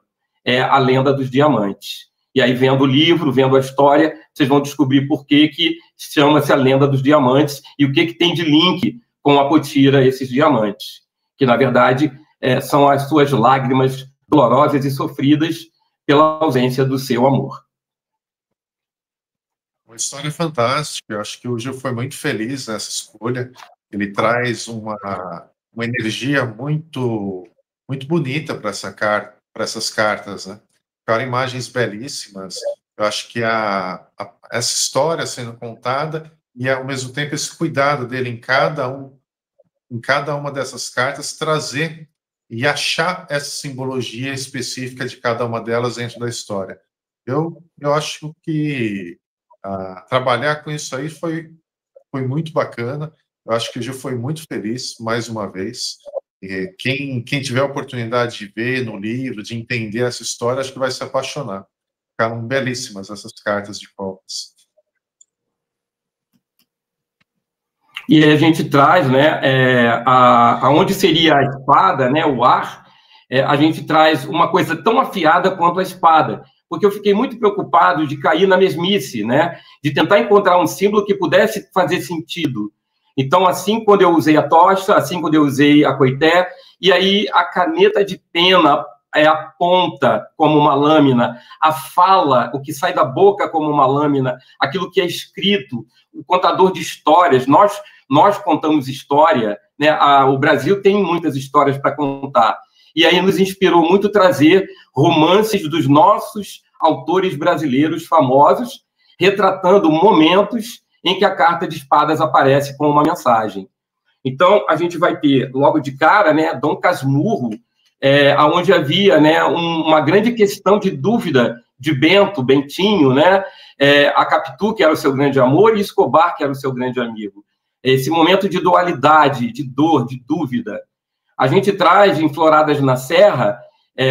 a lenda dos diamantes. E aí, vendo o livro, vendo a história, vocês vão descobrir por que chama-se a lenda dos diamantes e o que tem de link com a Potira, esses diamantes, que, na verdade, são as suas lágrimas dolorosas e sofridas pela ausência do seu amor. Uma história fantástica. Eu acho que o Gil foi muito feliz nessa escolha. Ele traz uma energia muito, muito bonita para essas cartas, né? Ficaram imagens belíssimas. Eu acho que essa história sendo contada e, ao mesmo tempo, esse cuidado dele em cada uma dessas cartas, trazer e achar essa simbologia específica de cada uma delas dentro da história. Eu acho que trabalhar com isso aí foi muito bacana. Eu acho que o Gil foi muito feliz, mais uma vez. E quem tiver a oportunidade de ver no livro, de entender essa história, acho que vai se apaixonar. Ficaram belíssimas essas cartas de copas. E a gente traz, né, aonde seria a espada, né, o ar, a gente traz uma coisa tão afiada quanto a espada, porque eu fiquei muito preocupado de cair na mesmice, né, de tentar encontrar um símbolo que pudesse fazer sentido. Então, assim, quando eu usei a tocha, assim, quando eu usei a coité, e aí a caneta de pena aponta como uma lâmina, a fala, o que sai da boca como uma lâmina, aquilo que é escrito, o contador de histórias, nós contamos história, né? O Brasil tem muitas histórias para contar, e aí nos inspirou muito trazer romances dos nossos autores brasileiros famosos, retratando momentos em que a carta de espadas aparece com uma mensagem. Então, a gente vai ter, logo de cara, né, Dom Casmurro, onde havia, né, uma grande questão de dúvida de Bentinho, né, a Capitu, que era o seu grande amor, e Escobar, que era o seu grande amigo. Esse momento de dualidade, de dor, de dúvida. A gente traz, em Floradas na Serra,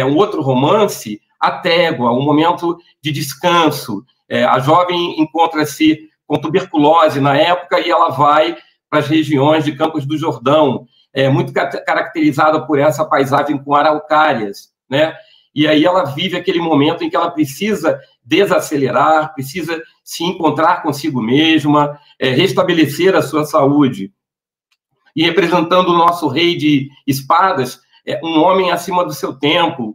um outro romance, A Tégua, um momento de descanso. A jovem encontra-se com tuberculose na época e ela vai para as regiões de Campos do Jordão, muito caracterizada por essa paisagem com araucárias, né? E aí ela vive aquele momento em que ela precisa desacelerar, precisa se encontrar consigo mesma, restabelecer a sua saúde. E representando o nosso rei de espadas, um homem acima do seu tempo,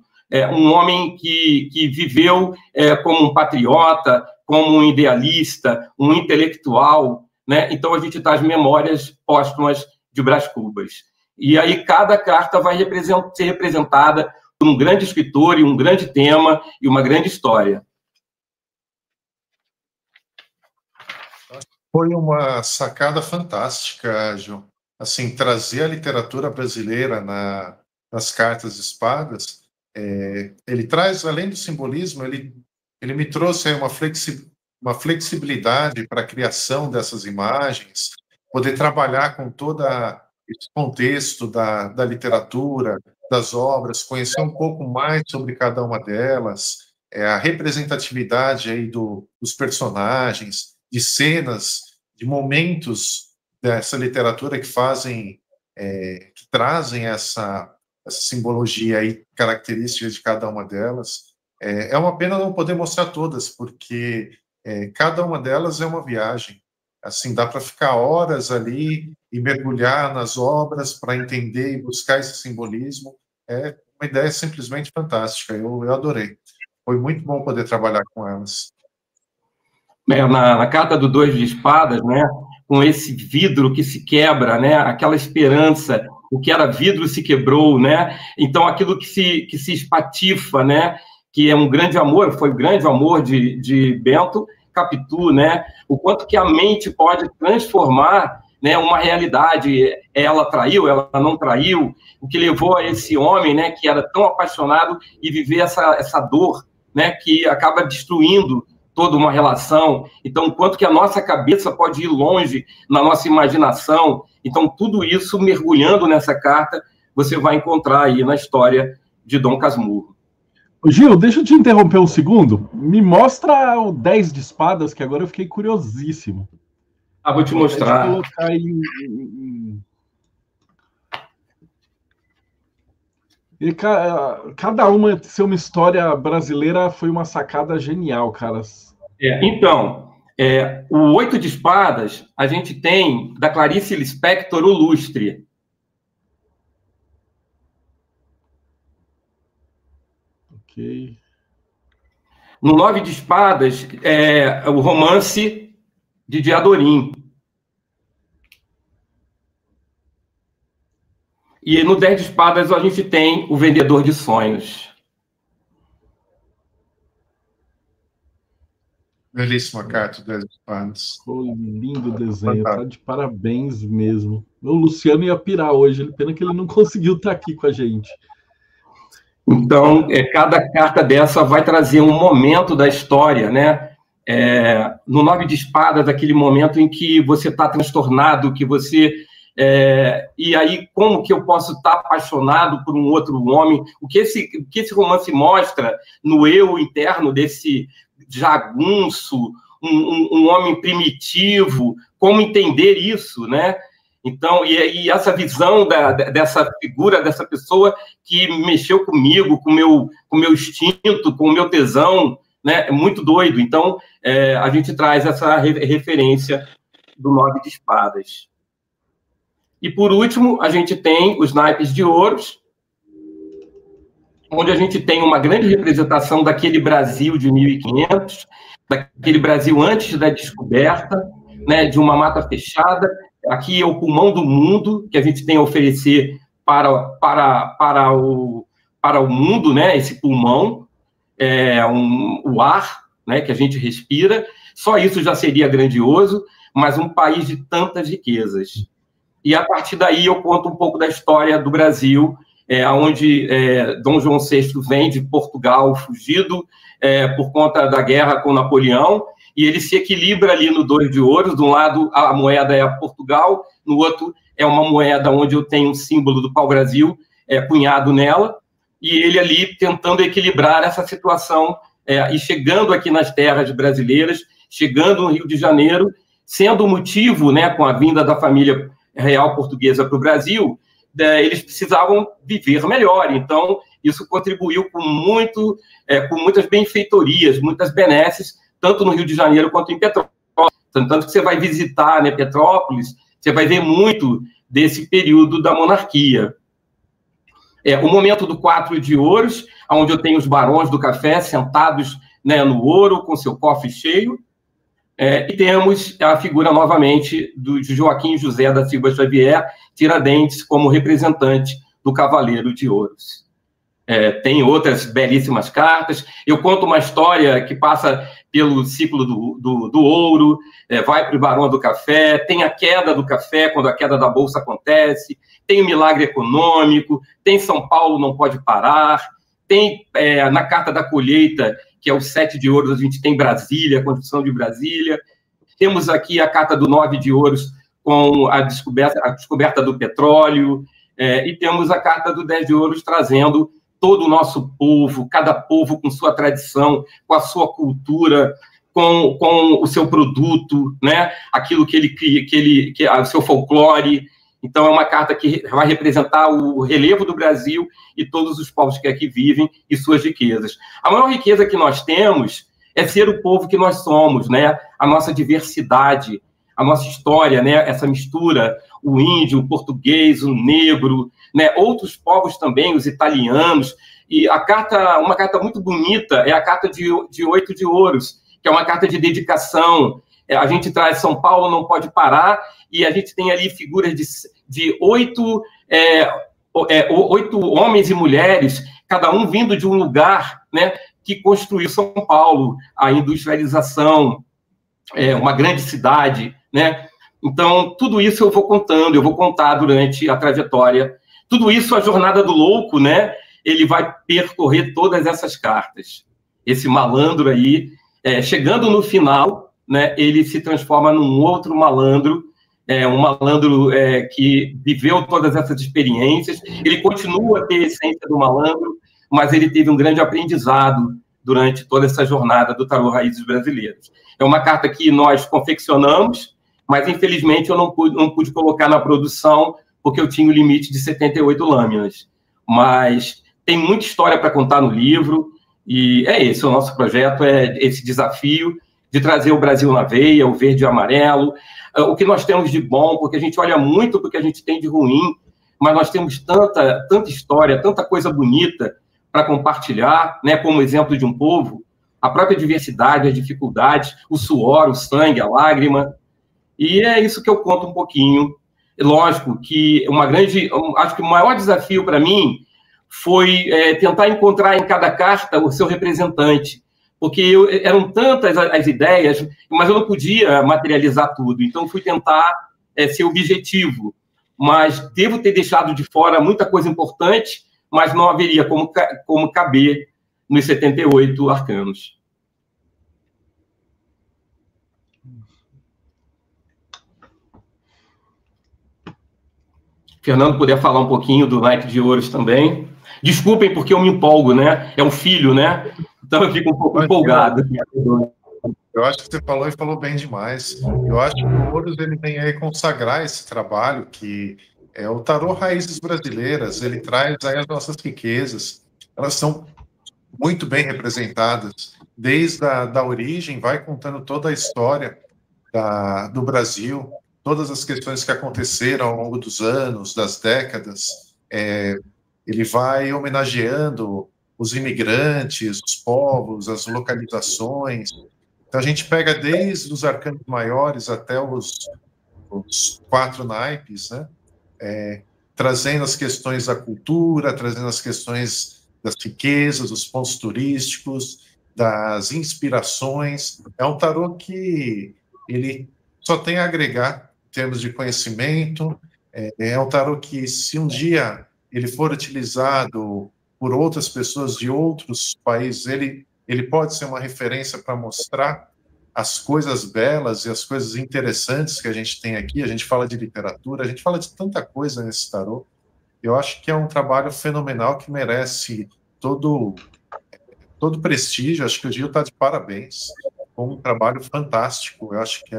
um homem que viveu como um patriota, como um idealista, um intelectual, né? Então, a gente traz memórias póstumas de Brás Cubas. E aí, cada carta vai ser representada por um grande escritor e um grande tema e uma grande história. Foi uma sacada fantástica, João. Assim, trazer a literatura brasileira nas cartas de espadas, ele traz, além do simbolismo, ele me trouxe uma flexibilidade para a criação dessas imagens, poder trabalhar com todo esse contexto da literatura, das obras, conhecer um pouco mais sobre cada uma delas, a representatividade aí dos personagens, de cenas, de momentos dessa literatura que trazem essa simbologia aí, características de cada uma delas. É uma pena não poder mostrar todas, porque cada uma delas é uma viagem. Assim, dá para ficar horas ali e mergulhar nas obras para entender e buscar esse simbolismo. É uma ideia simplesmente fantástica. Eu adorei. Foi muito bom poder trabalhar com elas. Na carta do 2 de espadas, né, com esse vidro que se quebra, né? Aquela esperança, o que era vidro se quebrou, né? Então, aquilo que se espatifa, né? Que é um grande amor, foi o grande amor de Bento Capitu, né? O quanto que a mente pode transformar, né, uma realidade. Ela traiu, ela não traiu, o que levou a esse homem, né, que era tão apaixonado e viver essa dor, né, que acaba destruindo toda uma relação. Então, o quanto que a nossa cabeça pode ir longe na nossa imaginação. Então, tudo isso, mergulhando nessa carta, você vai encontrar aí na história de Dom Casmurro. Gil, deixa eu te interromper um segundo. Me mostra o 10 de espadas, que agora eu fiquei curiosíssimo. Vou te mostrar. Vou colocar E cada uma ser uma história brasileira foi uma sacada genial, cara. Então, o 8 de espadas, a gente tem da Clarice Lispector, o Lustre. Ok. No 9 de espadas, o Romance de Diadorim. E no 10 de espadas, a gente tem o Vendedor de Sonhos. Belíssima carta, 10 de espadas. Lindo desenho, tá de parabéns mesmo. O Luciano ia pirar hoje, pena que ele não conseguiu estar aqui com a gente. Então, cada carta dessa vai trazer um momento da história, né? No 9 de espadas, aquele momento em que você está transtornado, que você... e aí, como que eu posso estar apaixonado por um outro homem? O que esse romance mostra no eu interno desse jagunço, um homem primitivo, como entender isso, né? Então, e essa visão dessa figura, dessa pessoa que mexeu comigo, com o meu instinto, com o meu tesão, né? É muito doido. Então, a gente traz essa referência do 9 de espadas. E, por último, a gente tem os naipes de ouros, onde a gente tem uma grande representação daquele Brasil de 1500, daquele Brasil antes da descoberta, né, de uma mata fechada. Aqui é o pulmão do mundo que a gente tem a oferecer para o mundo, né, esse pulmão, o ar, né, que a gente respira. Só isso já seria grandioso, mas um país de tantas riquezas. E, a partir daí, eu conto um pouco da história do Brasil, onde Dom João VI vem de Portugal fugido por conta da guerra com Napoleão, e ele se equilibra ali no 2 de ouros. De um lado, a moeda é a Portugal, no outro é uma moeda onde eu tenho um símbolo do pau-brasil cunhado nela, e ele ali tentando equilibrar essa situação, e chegando aqui nas terras brasileiras, chegando no Rio de Janeiro, sendo o motivo, né, com a vinda da família real portuguesa para o Brasil, eles precisavam viver melhor. Então, isso contribuiu com muitas benfeitorias, muitas benesses, tanto no Rio de Janeiro quanto em Petrópolis. Tanto que você vai visitar, né, Petrópolis, você vai ver muito desse período da monarquia. O momento do 4 de ouros, onde eu tenho os barões do café sentados, né, no ouro, com seu cofre cheio. E temos a figura, novamente, de Joaquim José da Silva Xavier, Tiradentes, como representante do Cavaleiro de Ouros. Tem outras belíssimas cartas. Eu conto uma história que passa pelo ciclo do ouro, vai para o Barão do Café, tem a queda do café, quando a queda da Bolsa acontece, tem o milagre econômico, tem São Paulo não pode parar, tem na Carta da Colheita, que é o 7 de ouros, a gente tem Brasília, a Constituição de Brasília. Temos aqui a Carta do 9 de ouros, com a descoberta do petróleo, e temos a Carta do 10 de ouros, trazendo todo o nosso povo, cada povo com sua tradição, com a sua cultura, com o seu produto, né? Aquilo o seu folclore. Então, é uma carta que vai representar o relevo do Brasil e todos os povos que aqui vivem e suas riquezas. A maior riqueza que nós temos é ser o povo que nós somos, né? A nossa diversidade, a nossa história, né? Essa mistura, o índio, o português, o negro, né? Outros povos também, os italianos. E uma carta muito bonita é a carta de 8 de ouros, que é uma carta de dedicação, a gente traz São Paulo Não Pode Parar, e a gente tem ali figuras de 8 homens e mulheres, cada um vindo de um lugar, né, que construiu São Paulo, a industrialização, uma grande cidade, né? Então, tudo isso eu vou contar durante a trajetória. Tudo isso, a jornada do louco, né? Ele vai percorrer todas essas cartas. Esse malandro aí, chegando no final, né, ele se transforma num outro malandro, um malandro que viveu todas essas experiências. Ele continua a ter a essência do malandro, mas ele teve um grande aprendizado durante toda essa jornada do Tarô Raízes Brasileiras. É uma carta que nós confeccionamos, mas, infelizmente, eu não pude colocar na produção, porque eu tinha o limite de 78 lâminas. Mas tem muita história para contar no livro, e é esse o nosso projeto, é esse desafio de trazer o Brasil na veia, o verde e o amarelo, o que nós temos de bom, porque a gente olha muito para o que a gente tem de ruim, mas nós temos tanta história, tanta coisa bonita para compartilhar, né, como exemplo de um povo, a própria diversidade, as dificuldades, o suor, o sangue, a lágrima, e é isso que eu conto um pouquinho. Lógico que acho que o maior desafio para mim foi tentar encontrar em cada carta o seu representante, porque eram tantas as ideias, mas eu não podia materializar tudo, então fui tentar ser objetivo, mas devo ter deixado de fora muita coisa importante, mas não haveria como caber nos 78 arcanos. Fernando puder falar um pouquinho do Naipe de Ouros também. Desculpem, porque eu me empolgo, né? É um filho, né? Então eu fico um pouco empolgado. Eu acho que você falou bem demais. Eu acho que o Ouros ele vem aí consagrar esse trabalho que é o Tarô Raízes Brasileiras. Ele traz aí as nossas riquezas. Elas são muito bem representadas. Desde a origem, vai contando toda a história do Brasil, todas as questões que aconteceram ao longo dos anos, das décadas. Ele vai homenageando os imigrantes, os povos, as localizações. Então, a gente pega desde os arcanos maiores até os 4 naipes, né? Trazendo as questões da cultura, trazendo as questões das riquezas, dos pontos turísticos, das inspirações. É um tarô que ele só tem a agregar em termos de conhecimento. É um tarô que, se um dia ele for utilizado por outras pessoas de outros países, ele pode ser uma referência para mostrar as coisas belas e as coisas interessantes que a gente tem aqui. A gente fala de literatura, a gente fala de tanta coisa nesse tarô. Eu acho que é um trabalho fenomenal que merece todo prestígio. Acho que o Gil está de parabéns, com um trabalho fantástico. Eu acho que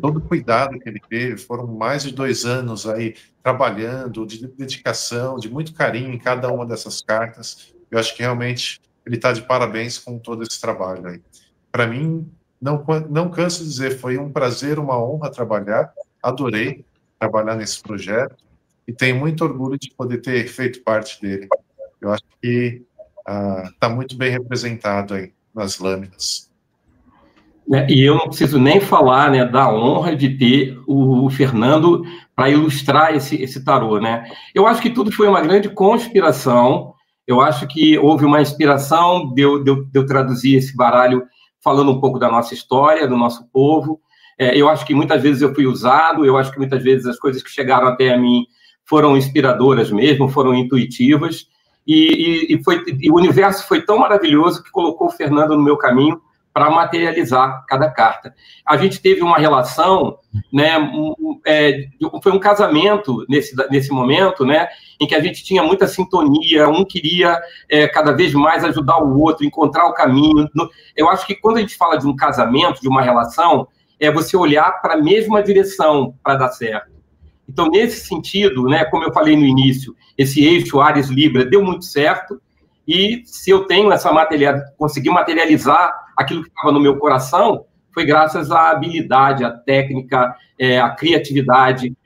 todo o cuidado que ele teve, foram mais de 2 anos aí trabalhando, de dedicação, de muito carinho em cada uma dessas cartas. Eu acho que realmente ele está de parabéns com todo esse trabalho aí. Para mim, não canso de dizer, foi um prazer, uma honra trabalhar, adorei trabalhar nesse projeto e tenho muito orgulho de poder ter feito parte dele. Eu acho que está muito bem representado aí nas lâminas. E eu não preciso nem falar, né, da honra de ter o Fernando para ilustrar esse tarô, né? Eu acho que tudo foi uma grande conspiração. Eu acho que houve uma inspiração de eu traduzir esse baralho falando um pouco da nossa história, do nosso povo. Eu acho que muitas vezes eu fui usado, eu acho que muitas vezes as coisas que chegaram até a mim foram inspiradoras mesmo, foram intuitivas. E o universo foi tão maravilhoso que colocou o Fernando no meu caminho para materializar cada carta. A gente teve uma relação, né, foi um casamento nesse momento, né, em que a gente tinha muita sintonia, um queria cada vez mais ajudar o outro, encontrar o caminho. Eu acho que quando a gente fala de um casamento, de uma relação, é você olhar para a mesma direção para dar certo. Então, nesse sentido, né, como eu falei no início, esse eixo Áries-Libra deu muito certo, e se eu tenho consegui materializar aquilo que estava no meu coração, foi graças à habilidade, à técnica, à criatividade.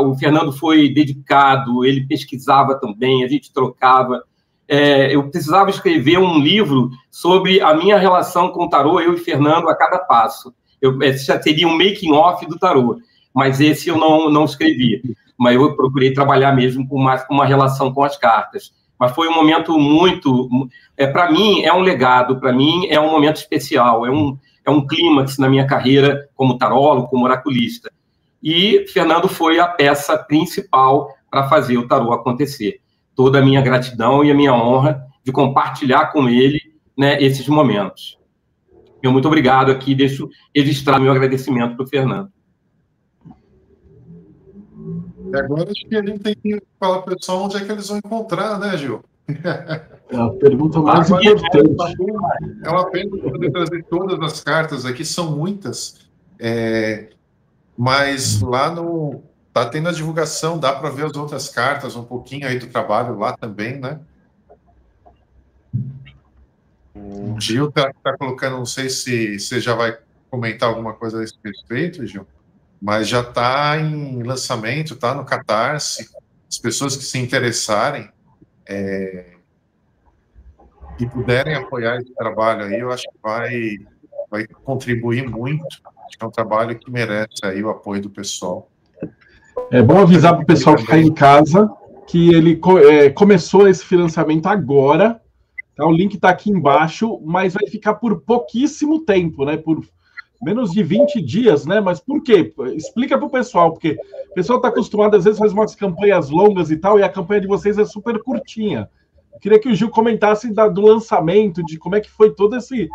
O Fernando foi dedicado, ele pesquisava também, a gente trocava. eu precisava escrever um livro sobre a minha relação com o tarô, eu e Fernando, a cada passo. Já teria um making-off do tarô, mas esse eu não escrevi. Mas eu procurei trabalhar mesmo com uma relação com as cartas. Mas foi um momento muito... para mim, é um legado, para mim, é um momento especial, é um clímax na minha carreira como tarólogo, como oraculista. E Fernando foi a peça principal para fazer o tarô acontecer. Toda a minha gratidão e a minha honra de compartilhar com ele, né, esses momentos. Muito obrigado aqui, deixo registrar meu agradecimento para o Fernando. E agora acho que a gente tem que falar para o pessoal onde é que eles vão encontrar, né, Gil? É a pergunta mais importante. É uma pena poder trazer todas as cartas aqui, são muitas, mas lá tá tendo a divulgação, dá para ver as outras cartas, um pouquinho aí do trabalho lá também, né? O Gil tá colocando, não sei se você já vai comentar alguma coisa a esse respeito, Gil, mas já está em lançamento, está no Catarse. As pessoas que se interessarem e puderem apoiar esse trabalho aí, eu acho que vai contribuir muito. Acho que é um trabalho que merece aí o apoio do pessoal. É bom avisar para o pessoal que está em casa que ele começou esse financiamento agora. Tá? O link está aqui embaixo, mas vai ficar por pouquíssimo tempo, né? Por menos de 20 dias, né? Mas por quê? Explica para o pessoal, porque o pessoal está acostumado, às vezes, a fazer umas campanhas longas e tal, e a campanha de vocês é super curtinha. Eu queria que o Gil comentasse do lançamento, de como é que foi todo esse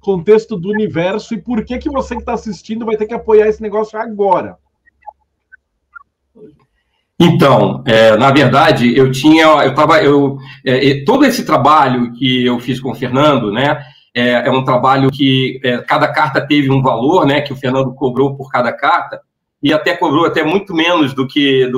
contexto do universo e por que você que está assistindo vai ter que apoiar esse negócio agora. Então, na verdade, todo esse trabalho que eu fiz com o Fernando, né? É um trabalho que cada carta teve um valor, né, que o Fernando cobrou por cada carta, e até cobrou até muito menos do que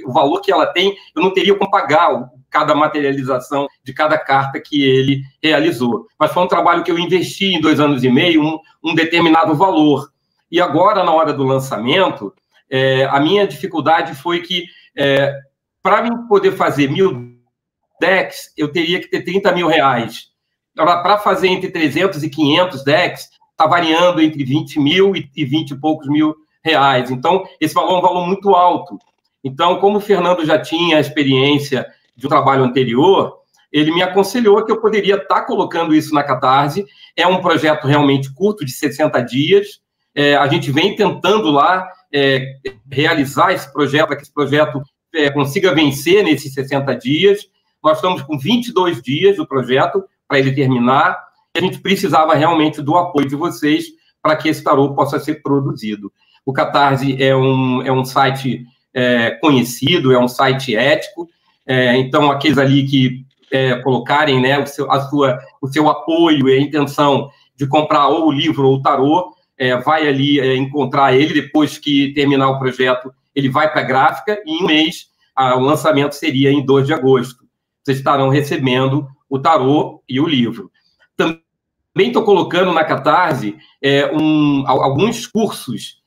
o valor que ela tem. Eu não teria como pagar cada materialização de cada carta que ele realizou. Mas foi um trabalho que eu investi em 2 anos e meio, um determinado valor. E agora, na hora do lançamento, a minha dificuldade foi que, para mim poder fazer 1000 decks, eu teria que ter 30 mil reais. Para fazer entre 300 e 500 decks, está variando entre 20 mil e 20 e poucos mil reais. Então, esse valor é um valor muito alto. Então, como o Fernando já tinha a experiência de um trabalho anterior, ele me aconselhou que eu poderia estar colocando isso na Catarse. É um projeto realmente curto, de 60 dias. A gente vem tentando lá realizar esse projeto, para que esse projeto consiga vencer nesses 60 dias. Nós estamos com 22 dias do projeto para ele terminar, e a gente precisava realmente do apoio de vocês para que esse tarô possa ser produzido. O Catarse é um site conhecido, é um site ético, então aqueles ali que colocarem, né, o seu apoio e a intenção de comprar ou o livro ou o tarô, vai ali encontrar ele. Depois que terminar o projeto, ele vai para a gráfica, e em um mês o lançamento seria em 2 de agosto. Vocês estarão recebendo o tarô e o livro. Também estou colocando na Catarse alguns cursos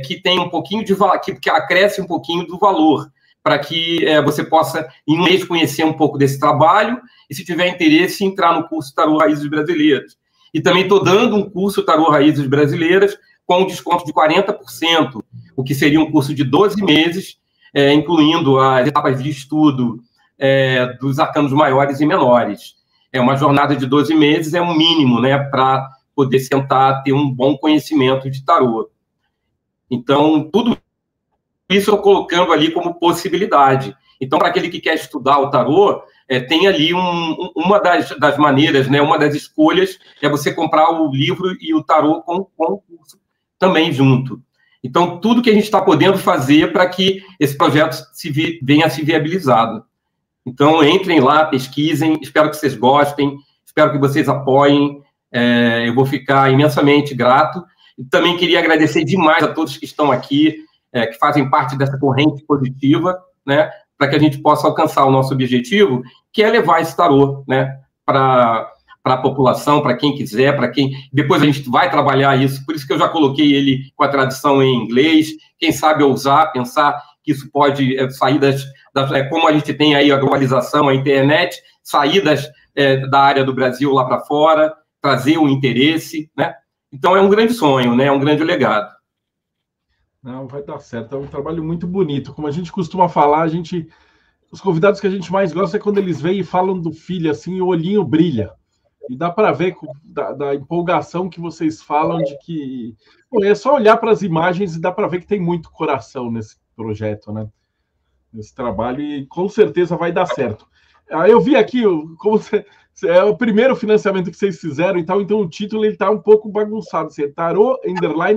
que tem um pouquinho de valor, que acresce um pouquinho do valor, para que você possa, em um mês, conhecer um pouco desse trabalho, e, se tiver interesse, entrar no curso Tarô Raízes Brasileiras. E também estou dando um curso Tarô Raízes Brasileiras com um desconto de 40%, o que seria um curso de 12 meses, incluindo as etapas de estudo dos arcanos maiores e menores. Uma jornada de 12 meses é um mínimo, né, para poder sentar, ter um bom conhecimento de tarô. Então, tudo isso eu estou colocando ali como possibilidade. Então, para aquele que quer estudar o tarô, tem ali uma das maneiras, né, uma das escolhas é você comprar o livro e o tarô com o curso também junto. Então, tudo que a gente está podendo fazer para que esse projeto venha a se viabilizado. Então, entrem lá, pesquisem, espero que vocês gostem, espero que vocês apoiem, eu vou ficar imensamente grato. E também queria agradecer demais a todos que estão aqui, que fazem parte dessa corrente positiva, né, para que a gente possa alcançar o nosso objetivo, que é levar esse tarô, né, para a população, para quem quiser, para quem... Depois a gente vai trabalhar isso, por isso que eu já coloquei ele com a tradução em inglês. Quem sabe ousar, pensar que isso pode sair como a gente tem aí a globalização, a internet, saídas da área do Brasil lá para fora, trazer um interesse, né? Então é um grande sonho, né? É um grande legado. Não, vai dar certo. É um trabalho muito bonito. Como a gente costuma falar, os convidados que a gente mais gosta é quando eles vêm e falam do filho, assim, e o olhinho brilha. E dá para ver da empolgação que vocês falam de que... Bom, é só olhar para as imagens e dá para ver que tem muito coração nesse projeto, né? Nesse trabalho, e com certeza vai dar certo. Eu vi aqui é o primeiro financiamento que vocês fizeram, então o título está um pouco bagunçado. Tarô,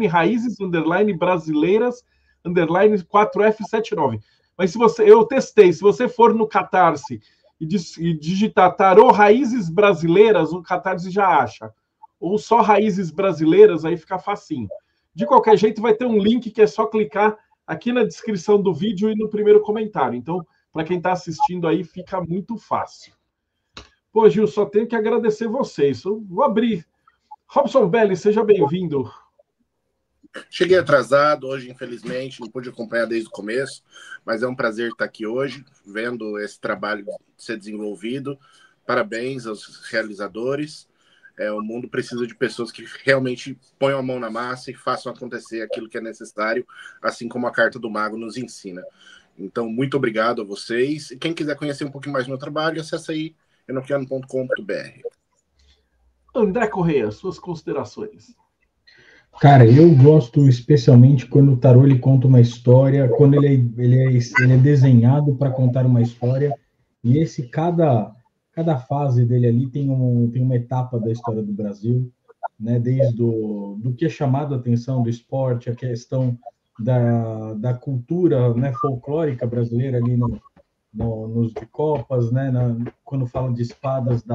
_raízes, _brasileiras, _4F79. Mas eu testei, se você for no Catarse e digitar Tarô Raízes Brasileiras, o Catarse já acha. Ou só Raízes Brasileiras, aí fica facinho. De qualquer jeito, vai ter um link que é só clicar aqui na descrição do vídeo e no primeiro comentário. Então, para quem está assistindo aí, fica muito fácil. Pô, Gil, só tenho que agradecer vocês. Eu vou abrir. Robson Belli, seja bem-vindo. Cheguei atrasado hoje, infelizmente, não pude acompanhar desde o começo, mas é um prazer estar aqui hoje, vendo esse trabalho ser desenvolvido. Parabéns aos realizadores. O mundo precisa de pessoas que realmente ponham a mão na massa e façam acontecer aquilo que é necessário, assim como a Carta do Mago nos ensina. Então, muito obrigado a vocês. E quem quiser conhecer um pouquinho mais do meu trabalho, acessa aí enoquiano.com.br. André Correia, suas considerações. Cara, eu gosto especialmente quando o tarô ele conta uma história, quando ele é desenhado para contar uma história, e cada fase dele ali tem uma etapa da história do Brasil, né? Desde do que é chamado a atenção do esporte, a questão da cultura, né, folclórica brasileira ali nos de copas, né? Quando fala de espadas,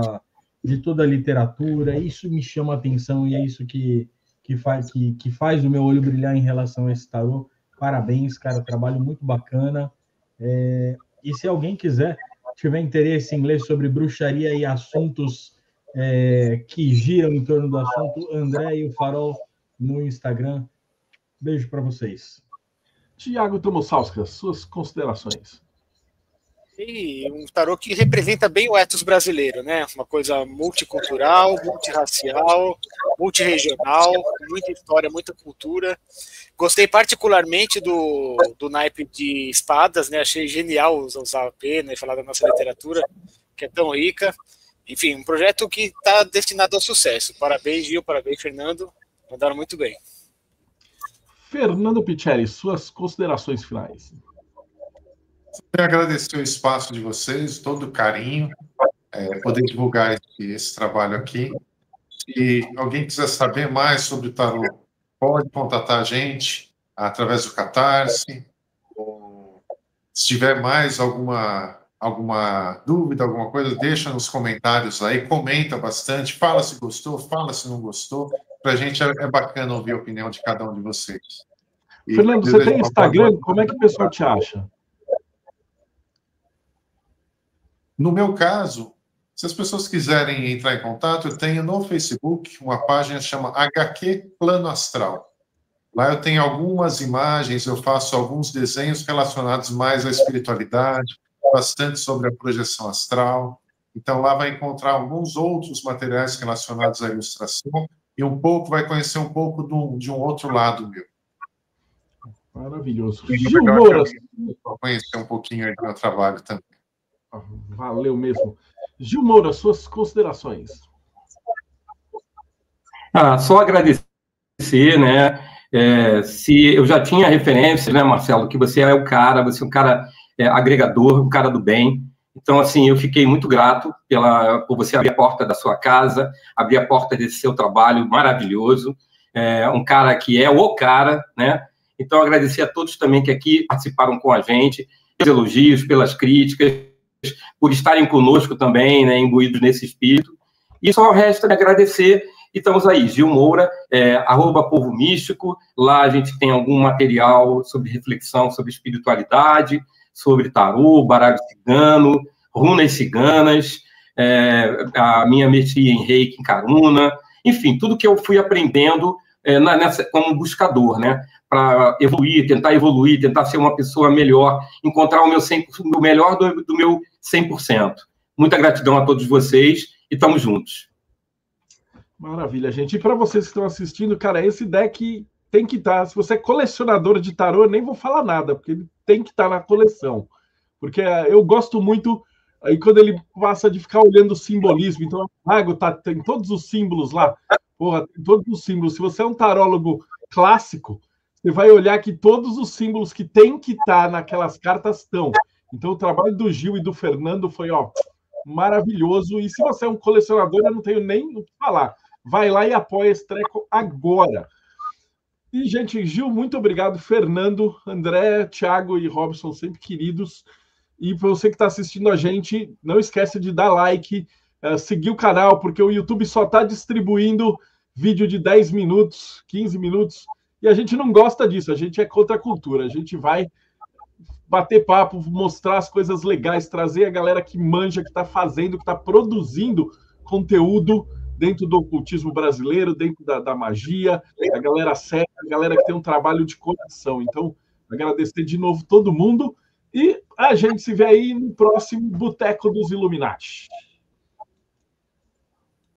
de toda a literatura, isso me chama a atenção e é isso que faz o meu olho brilhar em relação a esse tarô. Parabéns, cara, trabalho muito bacana. E se alguém tiver interesse em ler sobre bruxaria e assuntos que giram em torno do assunto, André e o Farol no Instagram. Beijo para vocês. Tiago Tomosauskas, suas considerações. E um tarô que representa bem o ethos brasileiro, né? Uma coisa multicultural, multirracial, multirregional, muita história, muita cultura. Gostei particularmente do naipe de espadas, né? Achei genial usar a pena e falar da nossa literatura, que é tão rica. Enfim, um projeto que está destinado ao sucesso. Parabéns, Gil, parabéns, Fernando. Mandaram muito bem. Fernando Picelli, suas considerações finais. Eu agradecer o espaço de vocês, todo o carinho, poder divulgar esse trabalho aqui. Se alguém quiser saber mais sobre o tarô, pode contatar a gente através do Catarse. Ou, se tiver mais alguma dúvida, alguma coisa, deixa nos comentários aí, comenta bastante, fala se gostou, fala se não gostou. Para a gente é bacana ouvir a opinião de cada um de vocês. Fernando, você tem Instagram? Como é que o pessoal te acha? No meu caso, se as pessoas quiserem entrar em contato, eu tenho no Facebook uma página que chama HQ Plano Astral. Lá eu tenho algumas imagens, eu faço alguns desenhos relacionados mais à espiritualidade, bastante sobre a projeção astral. Então, lá vai encontrar alguns outros materiais relacionados à ilustração e vai conhecer um pouco de um outro lado meu. Maravilhoso. Gil Moura. Para conhecer um pouquinho aí do meu trabalho também. Valeu mesmo. Gil Moura, suas considerações. Só agradecer, né? Se eu já tinha referência, né, Marcelo, que você é um cara agregador, um cara do bem. Então, assim, eu fiquei muito grato por você abrir a porta da sua casa, abrir a porta desse seu trabalho maravilhoso. Um cara que é o cara, né? Então, agradecer a todos também que aqui participaram com a gente, pelos elogios, pelas críticas, por estarem conosco também, né, imbuídos nesse espírito. E só resta agradecer. E estamos aí, Gil Moura, @Povo Místico. Lá a gente tem algum material sobre reflexão sobre espiritualidade, sobre tarô, baralho cigano, runas ciganas, a minha mestria em Reiki, em Karuna, enfim, tudo que eu fui aprendendo como buscador, né? Para evoluir, tentar ser uma pessoa melhor, encontrar o o melhor do meu 100%. Muita gratidão a todos vocês e estamos juntos. Maravilha, gente. E para vocês que estão assistindo, cara, esse deck tem que estar. Se você é colecionador de tarô, eu nem vou falar nada, porque ele tem que estar na coleção. Porque eu gosto muito. Aí quando ele passa de ficar olhando o simbolismo, então o mago tem todos os símbolos lá. Porra, tem todos os símbolos. Se você é um tarólogo clássico, você vai olhar que todos os símbolos que tem que estar naquelas cartas estão. Então o trabalho do Gil e do Fernando foi, ó, maravilhoso. E se você é um colecionador, eu não tenho nem o que falar. Vai lá e apoia esse treco agora. E, gente, Gil, muito obrigado. Fernando, André, Thiago e Robson, sempre queridos. E para você que está assistindo a gente, não esquece de dar like, seguir o canal, porque o YouTube só está distribuindo vídeo de 10 minutos, 15 minutos, e a gente não gosta disso, a gente é contra a cultura, a gente vai bater papo, mostrar as coisas legais, trazer a galera que manja, que está fazendo, que está produzindo conteúdo dentro do ocultismo brasileiro, dentro da magia, a galera séria, a galera que tem um trabalho de coração. Então, agradecer de novo todo mundo. E a gente se vê aí no próximo Boteco dos Illuminati.